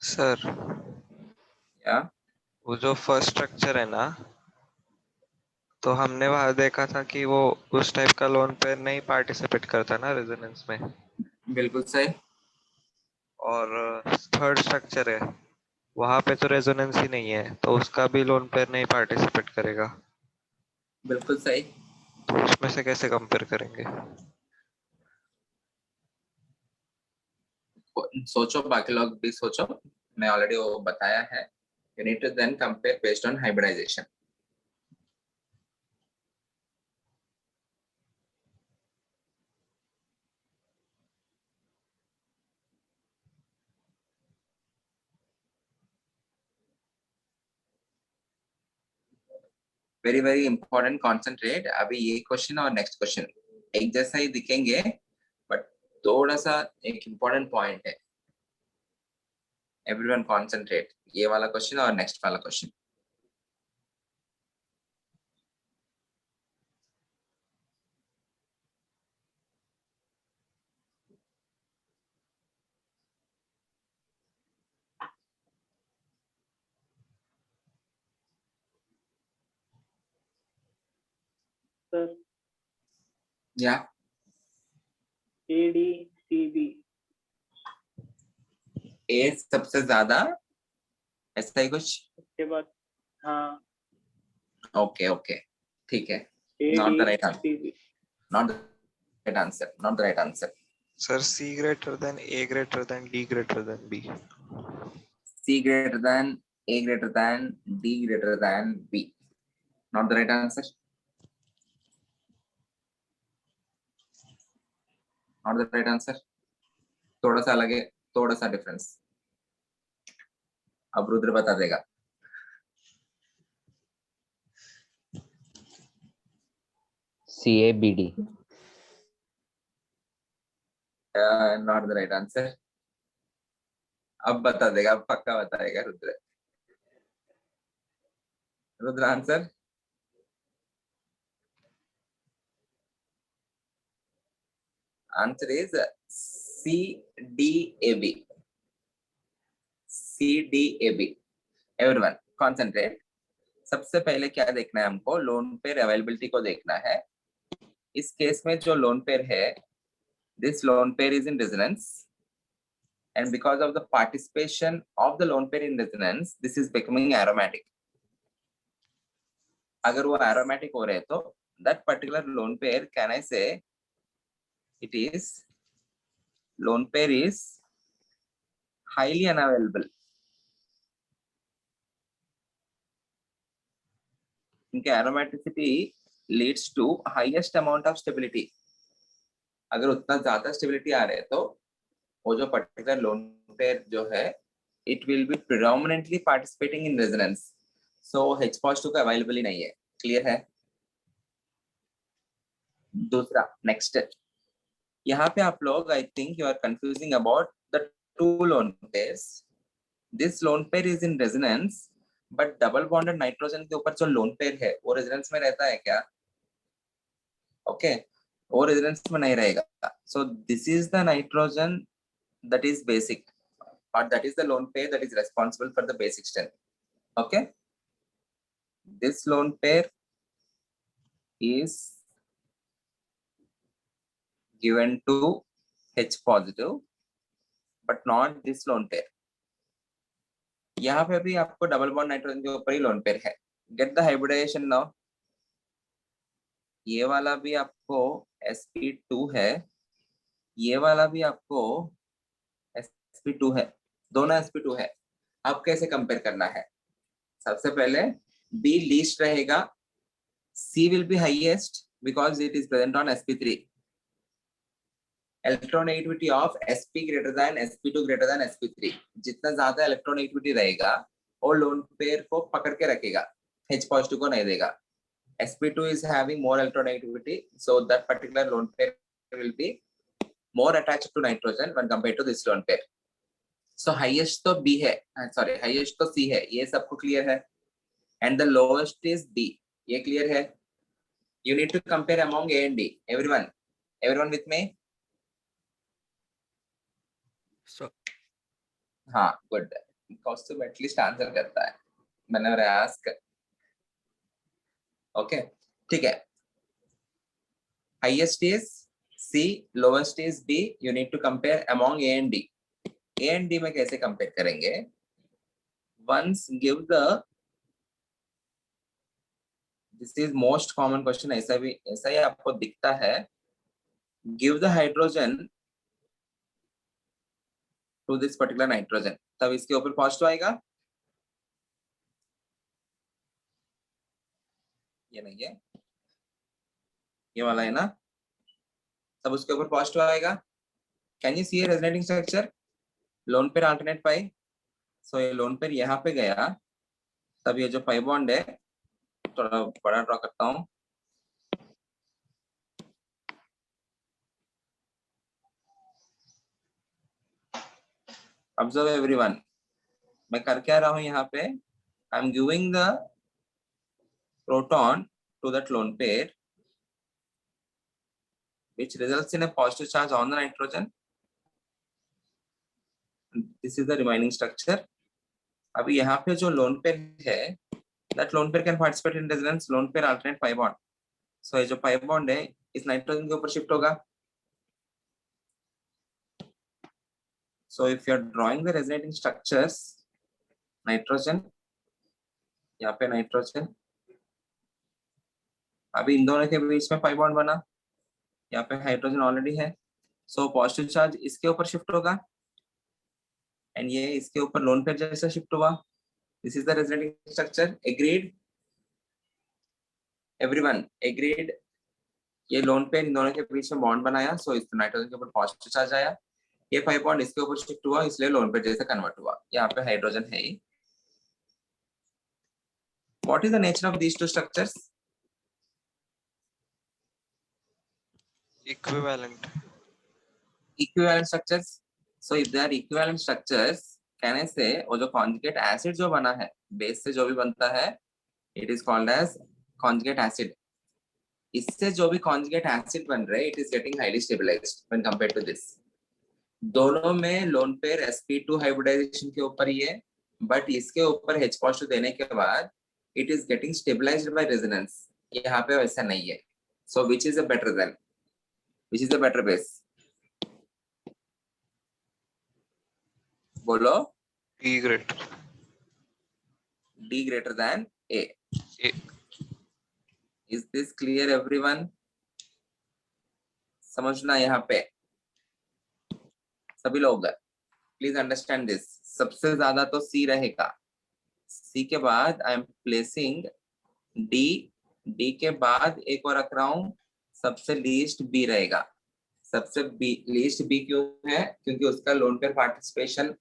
Sir या वो जो फर्स्ट स्ट्रक्चर है ना, तो हमने वहां देखा था कि वो उस टाइप का लोन पेयर नहीं पार्टिसिपेट करता ना रेजोनेंस में। बिल्कुल सही। और थर्ड स्ट्रक्चर है, वहां पे तो रेजोनेंस ही नहीं है, तो उसका भी लोन पेयर नहीं पार्टिसिपेट करेगा। बिल्कुल सही। तो उसमें से कैसे कंपेयर करेंगे? सोचो, बाकी लोग भी सोचो। मैं ऑलरेडी वो बताया है। You need to then compare based on hybridization. Very very important, concentrate. अभी ये क्वेश्चन और नेक्स्ट क्वेश्चन एक जैसा ही दिखेंगे, बट थोड़ा सा एक इंपॉर्टेंट पॉइंट है। एवरीवन कॉन्सेंट्रेट, ये वाला क्वेश्चन और नेक्स्ट वाला क्वेश्चन। सर या ADCB। ए सबसे ज्यादा, ऐसा ही कुछ। उसके बाद हाँ ओके ओके, ठीक है। Not the right answer, ADCB। Not the right answer, not the right answer. Sir C greater than A greater than D greater than B। C greater than A greater than D greater than B, not the right answer, not the right answer। थोड़ा सा अलग है, थोड़ा सा difference. अब रुद्र बता देगा। CABD। Not the right answer. अब बता देगा, अब पक्का बताएगा Rudra. Rudra answer. Answer is CDAB। CDAB। Everyone concentrate. सबसे पहले क्या देखना है हमको, लोन पेयर अवेलेबिलिटी को देखना है। इस केस में जो लोन पेयर है, this loan pair is in resonance, and because of the participation of the loan pair in resonance, this is becoming aromatic। अगर वो aromatic हो रहे तो that particular loan pair, can I say it is loan pair is highly unavailable। इनके aromaticity leads to highest amount of stability। अगर उतना ज्यादा stability आ रहे है तो वो जो पर्टिकुलर लोन पेयर जो है, it will be predominantly participating in resonance, so H positive का अवेलेबल ही नहीं है। क्लियर है? दूसरा नेक्स्ट, यहाँ पे आप लोग I think you are confusing about the two lone pairs. This lone pair is in resonance, but double bonded nitrogen के ऊपर जो लोन पेयर है वो रेजोनेंस में रहता है क्या? ओके, वो रेजोनेंस में नहीं रहेगा। So this is the nitrogen that is basic, or that is the lone pair that is responsible for the basic strength। Okay, this lone pair is given to H positive, but not this lone pair। यहाँ पे भी आपको double bond nitrogen के ऊपर ही lone pair है। Get the hybridization now. ये वाला भी आपको sp2 है, ये वाला भी आपको sp2 है, दोनों sp2 है। अब कैसे कंपेयर करना है? सबसे पहले B लीस्ट रहेगा, C will be highest because it is present on sp3। Electronegativity of sp greater than sp2 greater than sp3। जितना ज्यादा इलेक्ट्रोनेगेटिविटी रहेगा वो लोन पेयर को पकड़ के रखेगा, H पॉजिटिव को नहीं देगा। sp2 is having more electronegativity, so that particular lone pair will be more attached to nitrogen when compared to this lone pair। So highest तो B है, sorry highest तो C है, ये सबको क्लियर है। And the lowest is D, ये clear है। You need to compare among A and D। Everyone with me? So हाँ, good। कॉस्ट्यूम एटलीस्ट आंसर करता है, मैंने आस्क। ओके, ठीक है। Highest is C, lowest is B। You need to compare among A and D। A and D में कैसे compare करेंगे? Once give the, this is most common question, ऐसा ही आपको दिखता है। Give the hydrogen to this particular nitrogen, तब इसके ऊपर पॉजिटिव आएगा। ये नहीं है, ये वाला है ना, तब उसके ऊपर पॉजिटिव आएगा। Can you see a resonating structure? Lone pair alternate pi, so ये लोन पेयर यहाँ पे गया, तब ये जो पाई बॉन्ड है, थोड़ा बड़ा ड्रॉ करता हूँ। ऑब्जर्व एवरीवन, मैं कर क्या रहा हूँ यहाँ पे? I am giving the proton to that lone pair which results in a positive charge on the nitrogen। This is the remaining structure। अभी यहाँ पे जो लोन पेयर है, that lone pair can participate in resonance, lone pair alternate pi bond। सो ये जो pi bond है इस nitrogen के ऊपर शिफ्ट होगा. So if you are drawing the resonating structures, nitrogen, यहाँ पे नाइट्रोजन, अभी इन दोनों के बीच में पाई बॉन्ड बना, यहाँ पे हाइड्रोजन ऑलरेडी है, सो पॉजिटिव चार्ज इसके ऊपर शिफ्ट होगा एंड ये इसके ऊपर लोन पेयर जैसा शिफ्ट हुआ. This is the resonating structure. Agreed everyone? Agreed? ये लोन पेयर इन दोनों के बीच में बॉन्ड बनाया, सो इस नाइट्रोजन के ऊपर पॉजिटिव चार्ज आया, ये पाई बॉन्ड इसके ऊपर शिफ्ट हुआ, इसलिए लोन पेयर जैसा कन्वर्ट हुआ. यहाँ पे हाइड्रोजन है ही. What is the nature of these two structures? Equivalent. Equivalent structures. So if they are equivalent structures, can I say वो जो conjugate acid जो बना है base से जो भी बनता है, it is called as conjugate acid. इससे जो भी conjugate acid बन रहे, it is getting highly stabilized when compared to this. दोनों में lone pair sp2 hybridization के ऊपर ही है, but इसके ऊपर H positive देने के बाद it is getting stabilized by resonance. यहाँ पे वैसा नहीं है. So which is a better than? Which is the better base? बोलो. D greater. D greater than A. A. Is this clear everyone? समझना यहाँ पे सभी लोग. Please understand this. सबसे ज्यादा तो C रहेगा. C के बाद I am placing D. D के बाद एक और रख रहा हूँ, सबसे लीस्ट B रहेगा. सबसे लीस्ट B क्यों है? क्योंकि उसका लोन पेयर पार्टिसिपेशन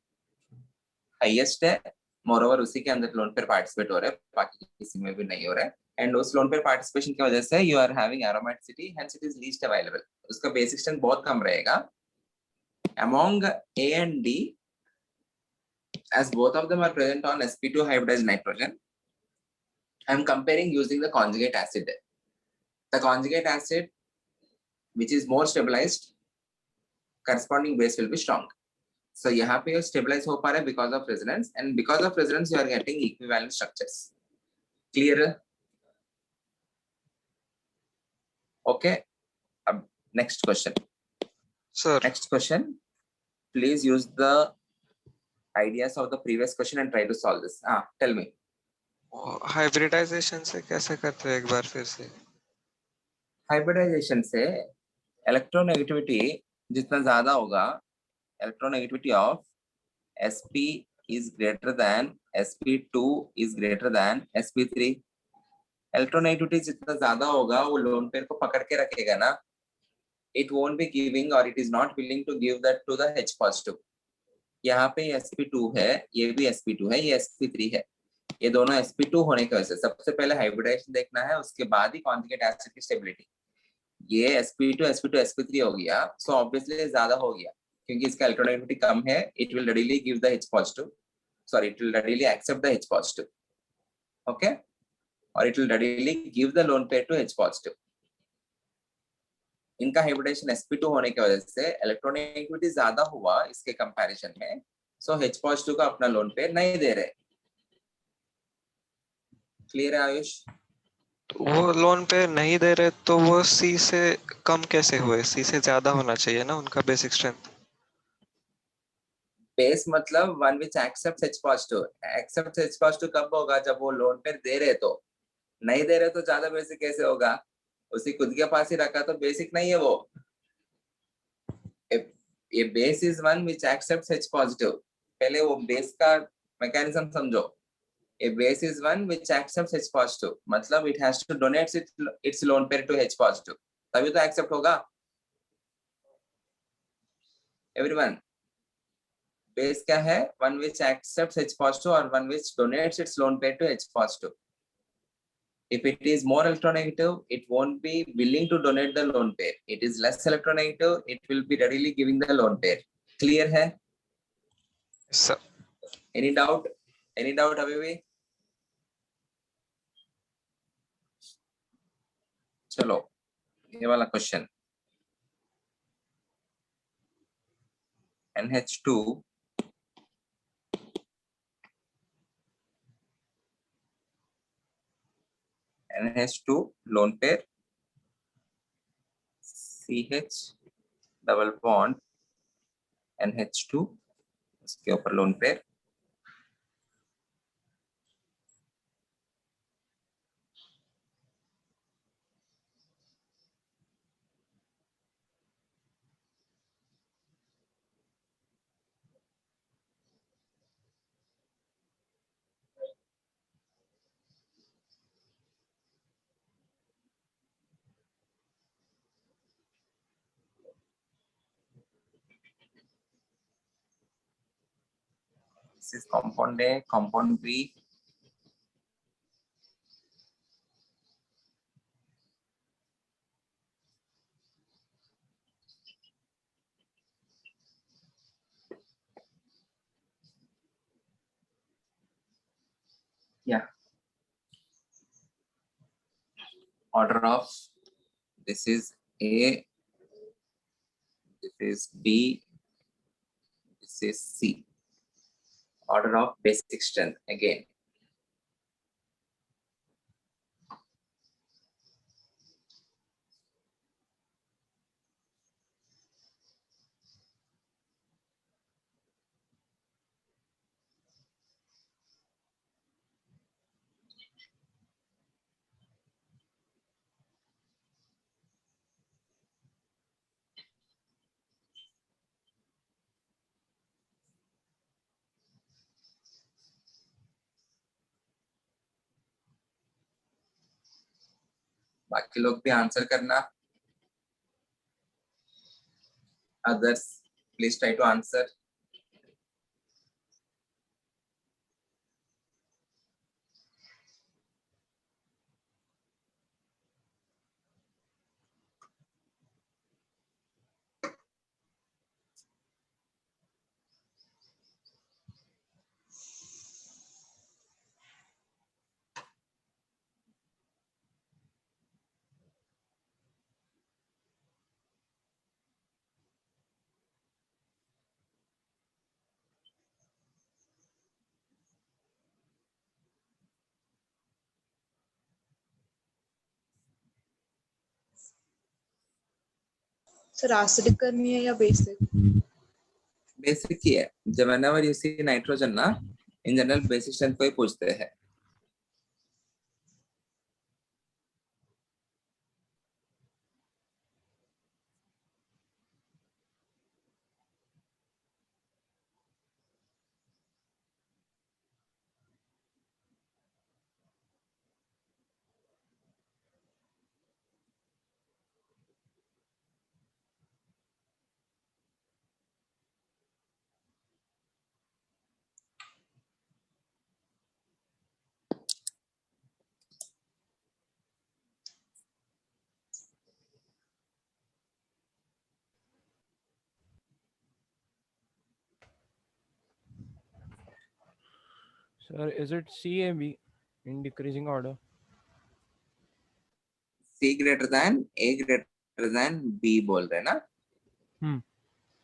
हाईएस्ट है. मोरओवर उसी के अंदर लोन पेयर पार्टिसिपेट हो रहा है, बाकी किसी में भी नहीं हो रहा है. एंड उस लोन पेयर पार्टिसिपेशन की वजह से you are having aromaticity, hence it is least available. उसका बेसिक स्ट्रेंथ बहुत कम रहेगा. Among A and D, as both of them are present on sp2 hybridized nitrogen, I am comparing using the conjugate acid. The conjugate acid, which is more stabilized, corresponding base will be strong. So यहाँ पे stabilize हो पा रहा है because of resonance, and because of resonance you are getting equivalent structures. Clear? Okay. Next question. Sir. Next question. Please use the ideas of the previous question and try to solve this. Tell me. Hybridization से कैसे करते हैं एक बार फिर से? Hybridisation से electronegativity जितना ज्यादा होगा, electronegativity of sp is greater than sp2 is greater than sp3. Electronegativity जितना ज्यादा होगा वो लोन पेयर को पकड़ के रखेगा ना. It won't be giving or it is not willing to give that to the H positive. यहाँ पे sp2 है, ये भी sp2 है, ये sp3 है. ये दोनों sp2 होने की वजह से सबसे पहले हाइब्रिडाइजेशन देखना है, उसके बाद ही कॉन्जुगेट एसिड की स्टेबिलिटी. ये sp2 sp2 sp3 हो गया, सो ऑब्वियसली ज्यादा हो गया क्योंकि इसका इलेक्ट्रोनेगेटिविटी कम है. It will readily give the H positive, sorry it will readily accept the H positive. Okay, और it will readily give the lone pair to H positive. इनका हाइब्रिडाइजेशन sp2 होने की वजह से इलेक्ट्रोनेगेटिविटी ज्यादा हुआ इसके कंपैरिजन में, सो H positive का अपना लोन पेयर नहीं दे रहे. क्लियर है आयुष? वो लोन पे नहीं दे रहे तो वो C से कम कैसे हुए? C से ज्यादा होना चाहिए ना उनका बेसिक स्ट्रेंथ. बेस मतलब one which accepts H positive. Accepts H positive कब होगा? जब वो लोन पेयर दे रहे. तो नहीं दे रहे तो ज्यादा बेसिक कैसे होगा? उसी खुद के पास ही रखा तो बेसिक नहीं है वो. ये base is one which accepts H positive. पहले वो बेस का मैकेनिज्म समझो. A base is one which accepts H positive. मतलब it has to donate its lone pair to H positive. तभी तो accept होगा. Everyone, base क्या है? One which accepts H positive or one which donates its lone pair to H positive. If it is more electronegative, it won't be willing to donate the lone pair. It is less electronegative, it will be readily giving the lone pair. Clear है? Sir. Any doubt? Any doubt अभी भी? चलो ये वाला question. NH2 lone pair CH double bond NH2 उसके ऊपर lone pair, this is compound A, compound B, yeah, order of this is A, this is B, this is C. Order of basic strength again. बाकी लोग भी answer करना. Others, please try to answer. Sir acidic करनी है या basic? Basic ही है. जब whenever you see nitrogen ना, in general बेसिक स्ट्रेंथ को ही पूछते हैं. Sir, is it C and B in decreasing order? C greater than A greater than B बोल रहे ना?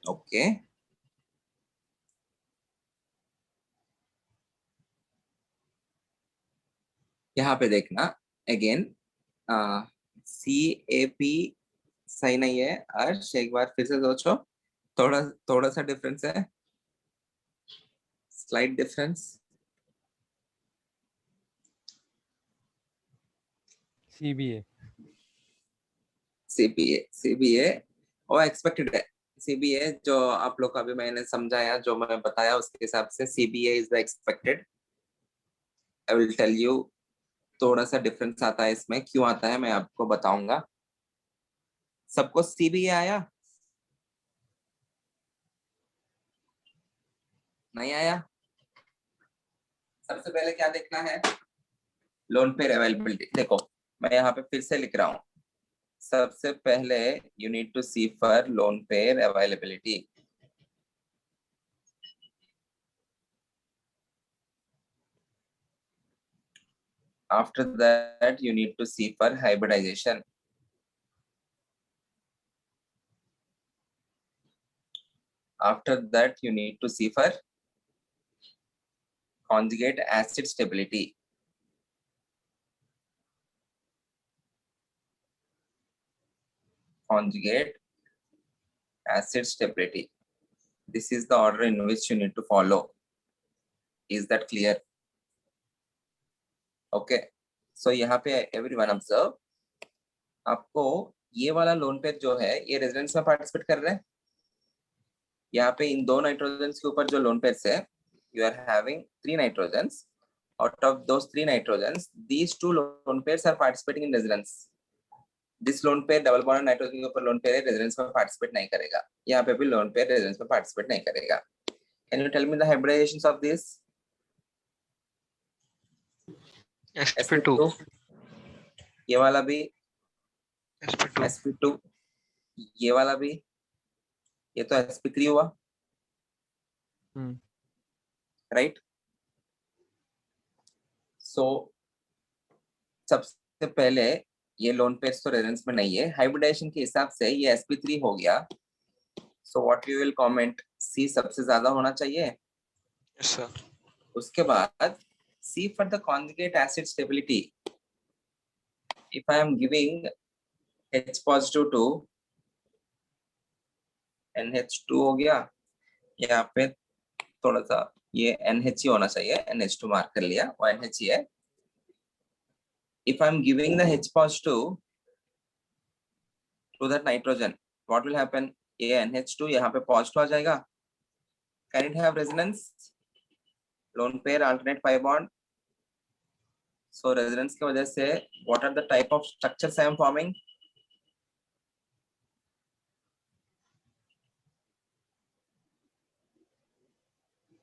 Okay. यहाँ पे देखना again, CAP सही नहीं है. अर्श एक बार फिर से सोचो. थोड़ा थोड़ा सा डिफरेंस है. Slight difference. CBA. CBA वो एक्सपेक्टेड है. CBA जो आप लोग का भी मैंने समझाया, जो मैं बताया उसके हिसाब से CBA is the expected. I will tell you. थोड़ा सा डिफरेंस आता है इसमें. क्यों आता है मैं आपको बताऊंगा. सबको CBA आया? नहीं आया? सबसे पहले क्या देखना है? Loan pair availability. देखो मैं यहाँ पे फिर से लिख रहा हूँ. सबसे पहले you need to see for lone pair availability. After that, you need to see for hybridization. After that, you need to see for conjugate acid stability. conjugate acid stability. This is the order in which you need to follow. Is that clear? Okay. So यहाँ पे everyone observe, आपको ये वाला lone pair जो है ये resonance में participate कर रहे हैं. यहाँ पे इन दो नाइट्रोजन्स के ऊपर जो लोन पेयर्स है, you are having 3 nitrogens. Out of those 3 nitrogens, these 2 lone pairs are participating in resonance. This lone pair double bond nitrogen के ऊपर लोन पेयर है, रेजोनेंस में पार्टिसिपेट नहीं करेगा. यहाँ पे भी लोन पेयर रेजोनेंस में पार्टिसिपेट नहीं करेगा. Can you tell me the hybridizations of this? sp2 ये वाला भी sp2 sp2, ये वाला भी, ये तो sp3 हुआ, राइट? सो सबसे पहले ये लोन पेयर्स तो रेजोनेंस में नहीं है. हाइब्रिडाइजेशन के हिसाब से ये sp3 हो गया. So what we will comment, C सबसे ज्यादा होना चाहिए. yes sir उसके बाद C for the conjugate acid stability. If I am giving H positive to NH2 हो गया, यहाँ पे थोड़ा सा ये NH ही होना चाहिए, NH2 मार्क कर लिया, वो NH ही है. If I am giving the H positive to that nitrogen, what will happen? ये NH2 यहाँ पे positive आ जाएगा. Can it have resonance? Lone pair alternate pi bond. So resonance की वजह से what are the type of structures I am forming?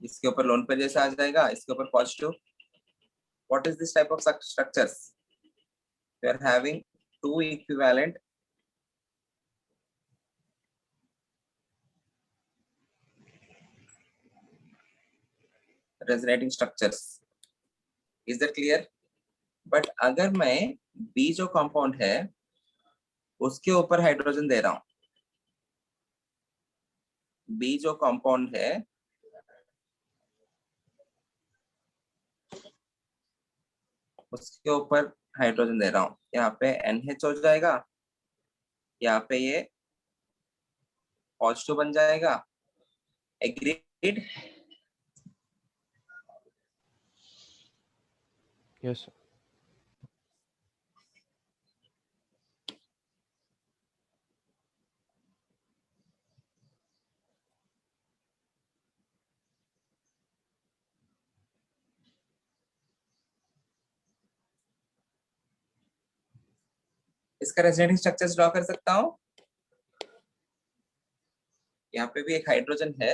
इसके ऊपर lone pair जैसा आ जाएगा, इसके ऊपर positive. What is this type of structures? We are having 2 equivalent resonating structures. Is that clear? But अगर मैं B जो कंपाउंड है उसके ऊपर हाइड्रोजन दे रहा हूं, B जो कंपाउंड है उसके ऊपर हाइड्रोजन दे रहा हूं, यहाँ पे NH हो जाएगा, यहाँ पे ये पॉजिटिव बन जाएगा. एग्रीड? Yes, sir. इसका रेजोनेटिंग स्ट्रक्चर्स ड्रॉ कर सकता हूं. यहाँ पे भी एक हाइड्रोजन है,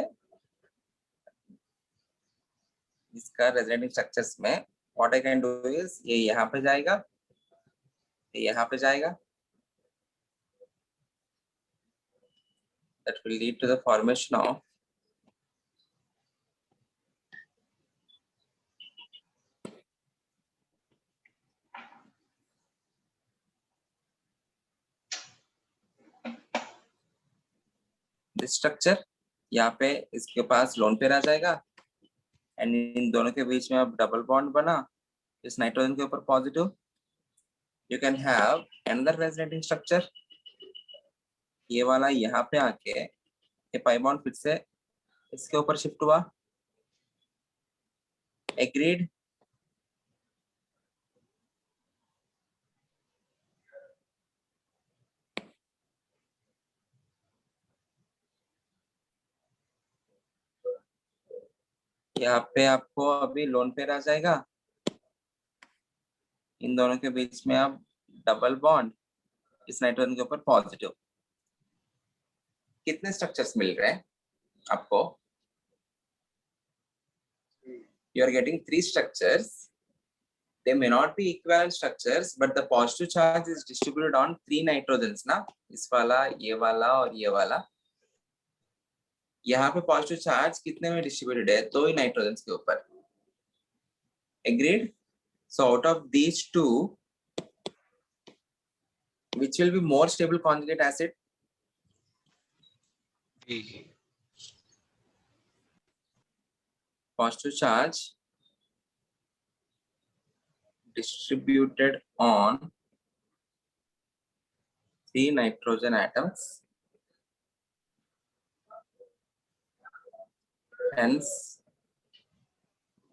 इसका रेजोनेटिंग स्ट्रक्चर्स में what I can do is, ये यहाँ पे जाएगा, ये यहाँ पे जाएगा. That will lead to the formation of this structure. यहाँ पे इसके पास लोन पेयर आ जाएगा एंड इन दोनों के बीच में अब डबल बॉन्ड बना, इस नाइट्रोजन के ऊपर positive. You can have another resonating structure. ये वाला यहाँ पे आके ये पाई बॉन्ड फिर से इसके ऊपर शिफ्ट हुआ. एग्रीड? यहाँ पे आपको अभी लोन पेयर आ जाएगा, इन दोनों के बीच में अब डबल बॉन्ड, इस नाइट्रोजन के ऊपर पॉजिटिव. कितने स्ट्रक्चर्स मिल रहे हैं आपको? You are getting 3 structures. They may not be equivalent structures, but the positive charge is distributed on 3 nitrogens ना, इस वाला, ये वाला और ये वाला. यहाँ पे पॉजिटिव चार्ज कितने में डिस्ट्रीब्यूटेड है? 2 ही नाइट्रोजन्स के ऊपर. Agreed? So out of these 2, which will be more stable conjugate acid? B Positive charge distributed on 3 nitrogen atoms, hence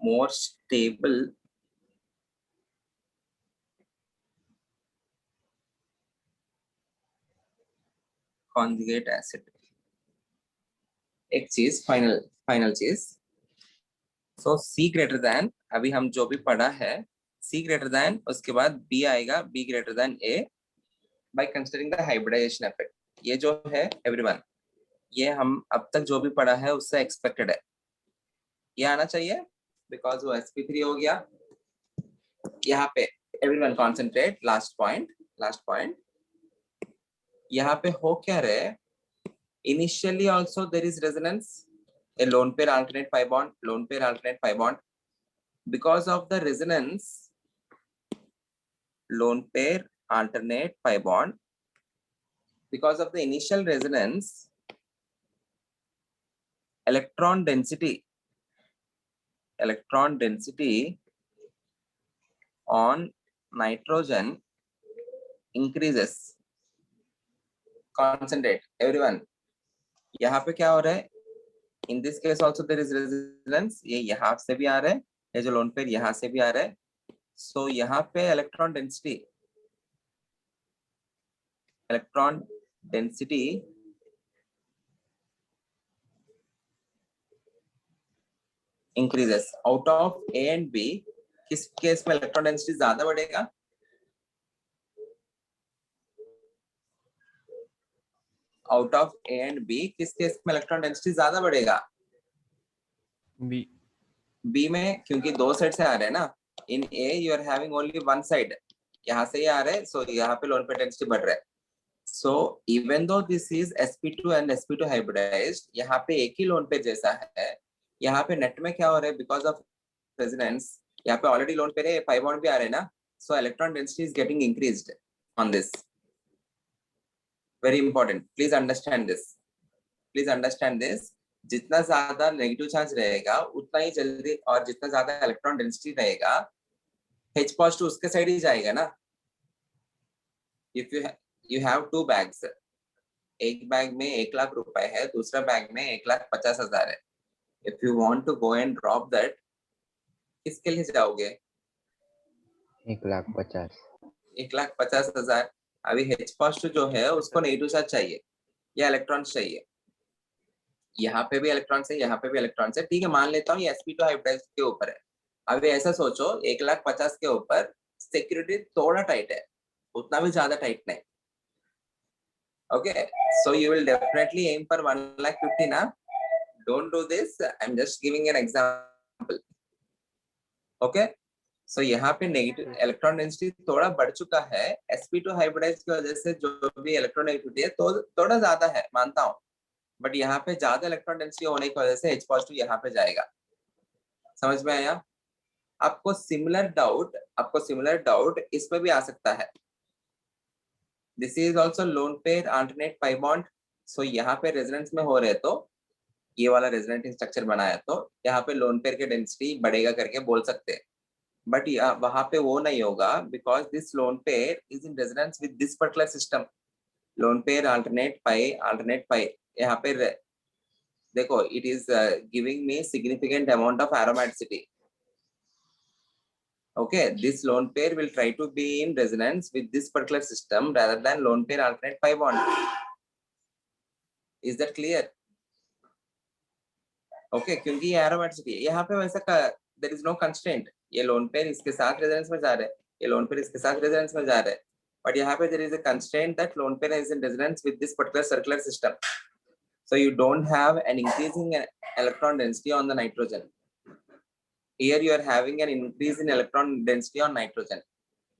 more stable conjugate acid. एक चीज फाइनल चीज, सो C ग्रेटर देन, अभी हम जो भी पढ़ा है C ग्रेटर देन, उसके बाद B आएगा B greater than A by considering the hybridization effect. ये जो है एवरीवन, ये हम अब तक जो भी पढ़ा है उससे एक्सपेक्टेड है, ये आना चाहिए बिकॉज वो sp3 हो गया। यहाँ पे एवरीवन कॉन्सेंट्रेट, लास्ट पॉइंट यहाँ पे हो क्या रहे, initially also there is resonance, a lone pair alternate pi bond, because of the resonance lone pair alternate pi bond, because of the initial resonance electron density on nitrogen increases. Concentrate everyone, यहाँ पे क्या हो रहा है, in this case also there is resonance, ये यहाँ से भी आ रहा है, ये जो लोन पेयर यहाँ से भी आ रहा है, so यहाँ पे electron density increases out of A and B। किस केस में electron density ज्यादा बढ़ेगा, out of A and B किस केस में इलेक्ट्रॉन डेंसिटी ज्यादा बढ़ेगा, B में, क्योंकि दो साइड से आ रहे हैं ना, इन A you are having only one side, यहाँ से ही आ रहे हैं, so यहाँ पे लोन पेयर डेंसिटी बढ़ रहा है। So even though this is sp2 and sp2 hybridized, यहाँ पे एक ही लोन पेयर जैसा है, यहाँ पे नेट में क्या हो रहा है, बिकॉज ऑफ रेजोनेंस यहाँ पे ऑलरेडी लोन पेयर है, pi bond भी आ रहे हैं ना, so electron density is getting increased on this। Very important, please understand this, जितना ज्यादा नेगेटिव चार्ज रहेगा उतना ही जल्दी, और जितना ज्यादा इलेक्ट्रॉन डेंसिटी रहेगा H पॉजिटिव उसके साइड ही जाएगा ना। इफ you have 2 bags, एक बैग में 1 लाख रुपए है, दूसरा बैग में 1,50,000 है, if you want to go and drop that, किसके लिए जाओगे, 1,50,000। 1,50,000। अभी H पॉजिटिव जो है उसको नेगेटिव चार्ज चाहिए या इलेक्ट्रॉन चाहिए, यहाँ पे भी इलेक्ट्रॉन से, यहाँ पे भी इलेक्ट्रॉन से, ठीक है मान लेता हूँ ये sp2 हाइब्रिडाइज के ऊपर है। अभी ऐसा सोचो 1,50,000 के ऊपर सिक्योरिटी थोड़ा टाइट है, उतना भी ज्यादा टाइट नहीं, okay, so you will definitely aim for 1,50,000 ना, don't do this, I am just giving an example, okay. So यहाँ पे नेगेटिव इलेक्ट्रॉन डेंसिटी थोड़ा बढ़ चुका है sp2 हाइब्रिडाइज की वजह से, जो भी इलेक्ट्रॉन नेगेटिविटी है तो थोड़ा ज्यादा है मानता हूँ, बट यहाँ पे ज्यादा इलेक्ट्रॉन डेंसिटी होने की वजह से H पॉजिटिव यहाँ पे जाएगा। समझ में आया? आपको सिमिलर डाउट इसमें भी आ सकता है। This is also lone pair alternate pi bond, so यहाँ पे रेजोनेंस में हो रहे तो ये वाला रेजोनेटिंग स्ट्रक्चर बनाया तो यहाँ पे लोन पेयर के डेंसिटी बढ़ेगा करके बोल सकते हैं, बट वहां पे वो नहीं होगा, because this lone pair is in resonance with this particular system, lone pair alternate pi. यहाँ पे देखो, it is giving me significant amount of aromaticity, okay, this lone pair will try to be in resonance with this particular system rather than lone pair alternate pi bond. Is that clear? Okay, क्योंकि ये aromaticity है, यहाँ पे वैसा there is no constraint, ये lone pair इसके साथ resonance में जा रहे हैं, ये lone pair इसके साथ resonance में जा रहे हैं, but यहाँ पे there is a constraint that lone pair is in resonance with this particular circular system, so you don't have an increasing electron density on the nitrogen. Here you are having an increase in electron density on nitrogen.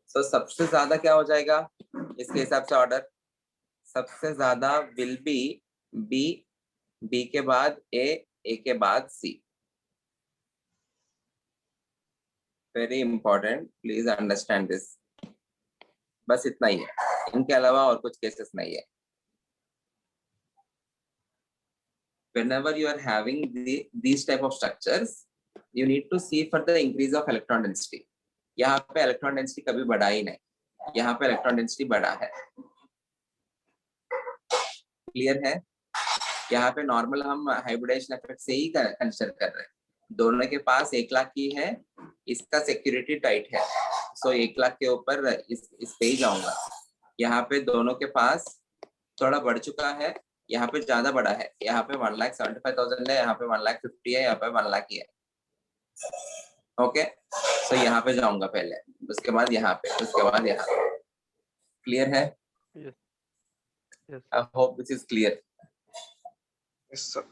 So सबसे ज्यादा क्या हो जाएगा इसके हिसाब से order, सबसे ज्यादा will be B, B के बाद A, A के बाद C. Very important, please understand this. बस इतना ही है, इनके अलावा और कुछ केसेस नहीं है। Whenever you are having these type of structures, you need to see for the increase of electron density. यहाँ पे electron density कभी बढ़ा ही नहीं, यहाँ पे electron density बढ़ा है, क्लियर है? यहाँ पे नॉर्मल हम हाइब्रिडाइजेशन इफेक्ट से ही कंसिडर कर रहे हैं। दोनों के पास 1 लाख की है, इसका सिक्योरिटी टाइट है, सो 1 लाख के ऊपर इस पे ही जाऊंगा। यहाँ पे दोनों के पास थोड़ा बढ़ चुका है, यहाँ पे ज्यादा बड़ा है, यहाँ पे 1,75,000 है, यहाँ पे 1,50,000 है, यहाँ पे 1 लाख ही है। ओके, सो यहाँ पे जाऊंगा पहले, उसके बाद यहाँ पे, उसके बाद यहाँ। क्लियर है? I hope this is clear. Yes, sir.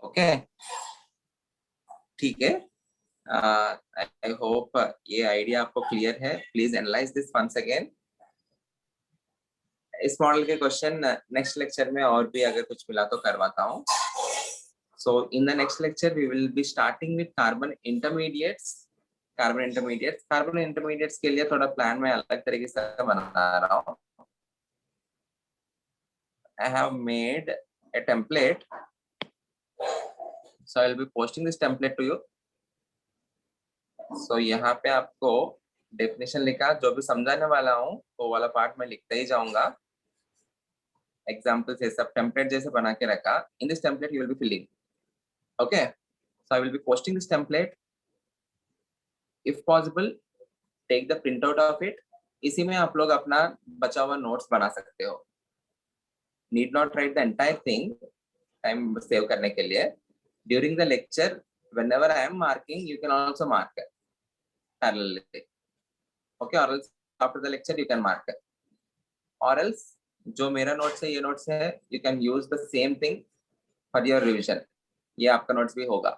Okay, ठीक है। आई होप ये आइडिया आपको क्लियर है। Please analyse this once again. इस मॉडल के क्वेश्चन नेक्स्ट लेक्चर में और भी अगर कुछ मिला तो करवाता हूँ। So in the next lecture we will be starting with carbon intermediates. Carbon intermediates के लिए थोड़ा प्लान मैं अलग तरीके से बना रहा हूँ। I have made a template, so I will be posting this template to you. So यहाँ पे आपको डेफिनेशन लिखा, जो भी समझाने वाला हूँ वो वाला पार्ट मैं लिखते ही जाऊंगा। एग्जाम्पल से सब टेम्पलेट जैसे बना के रखा। In this template you will be filling. Okay, so I will be posting this template. If possible take the print out of it. इसी में आप लोग अपना बचा हुआ नोट्स बना सकते हो। Need not right the entire thing, time save करने के लिए। During the lecture whenever I am marking, you can also mark it parallelly. Okay, or else after the lecture you can mark it. Or else जो मेरा notes है, ये notes है, you can use the same thing for your revision. ये आपका notes भी होगा।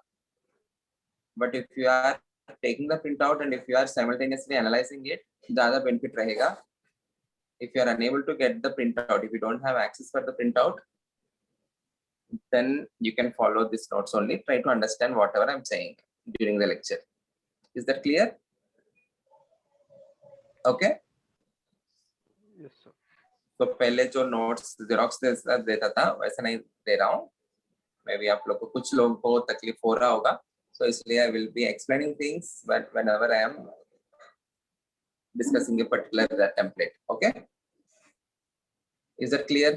But if you are taking the printout and if you are simultaneously analyzing it, ज़्यादा benefit रहेगा। If you are unable to get the printout, if you don't have access for the printout, then you can follow these notes only. Try to understand whatever I'm saying during the lecture. Is that clear? Okay. Yes, sir. तो पहले जो notes xerox देता था वैसा नहीं दे रहा हूँ मैं भी। आप लोग को, कुछ लोगों को तकलीफ हो रहा होगा, so इसलिए I will be explaining things but whenever I am discussing a particular template. Okay, is that clear?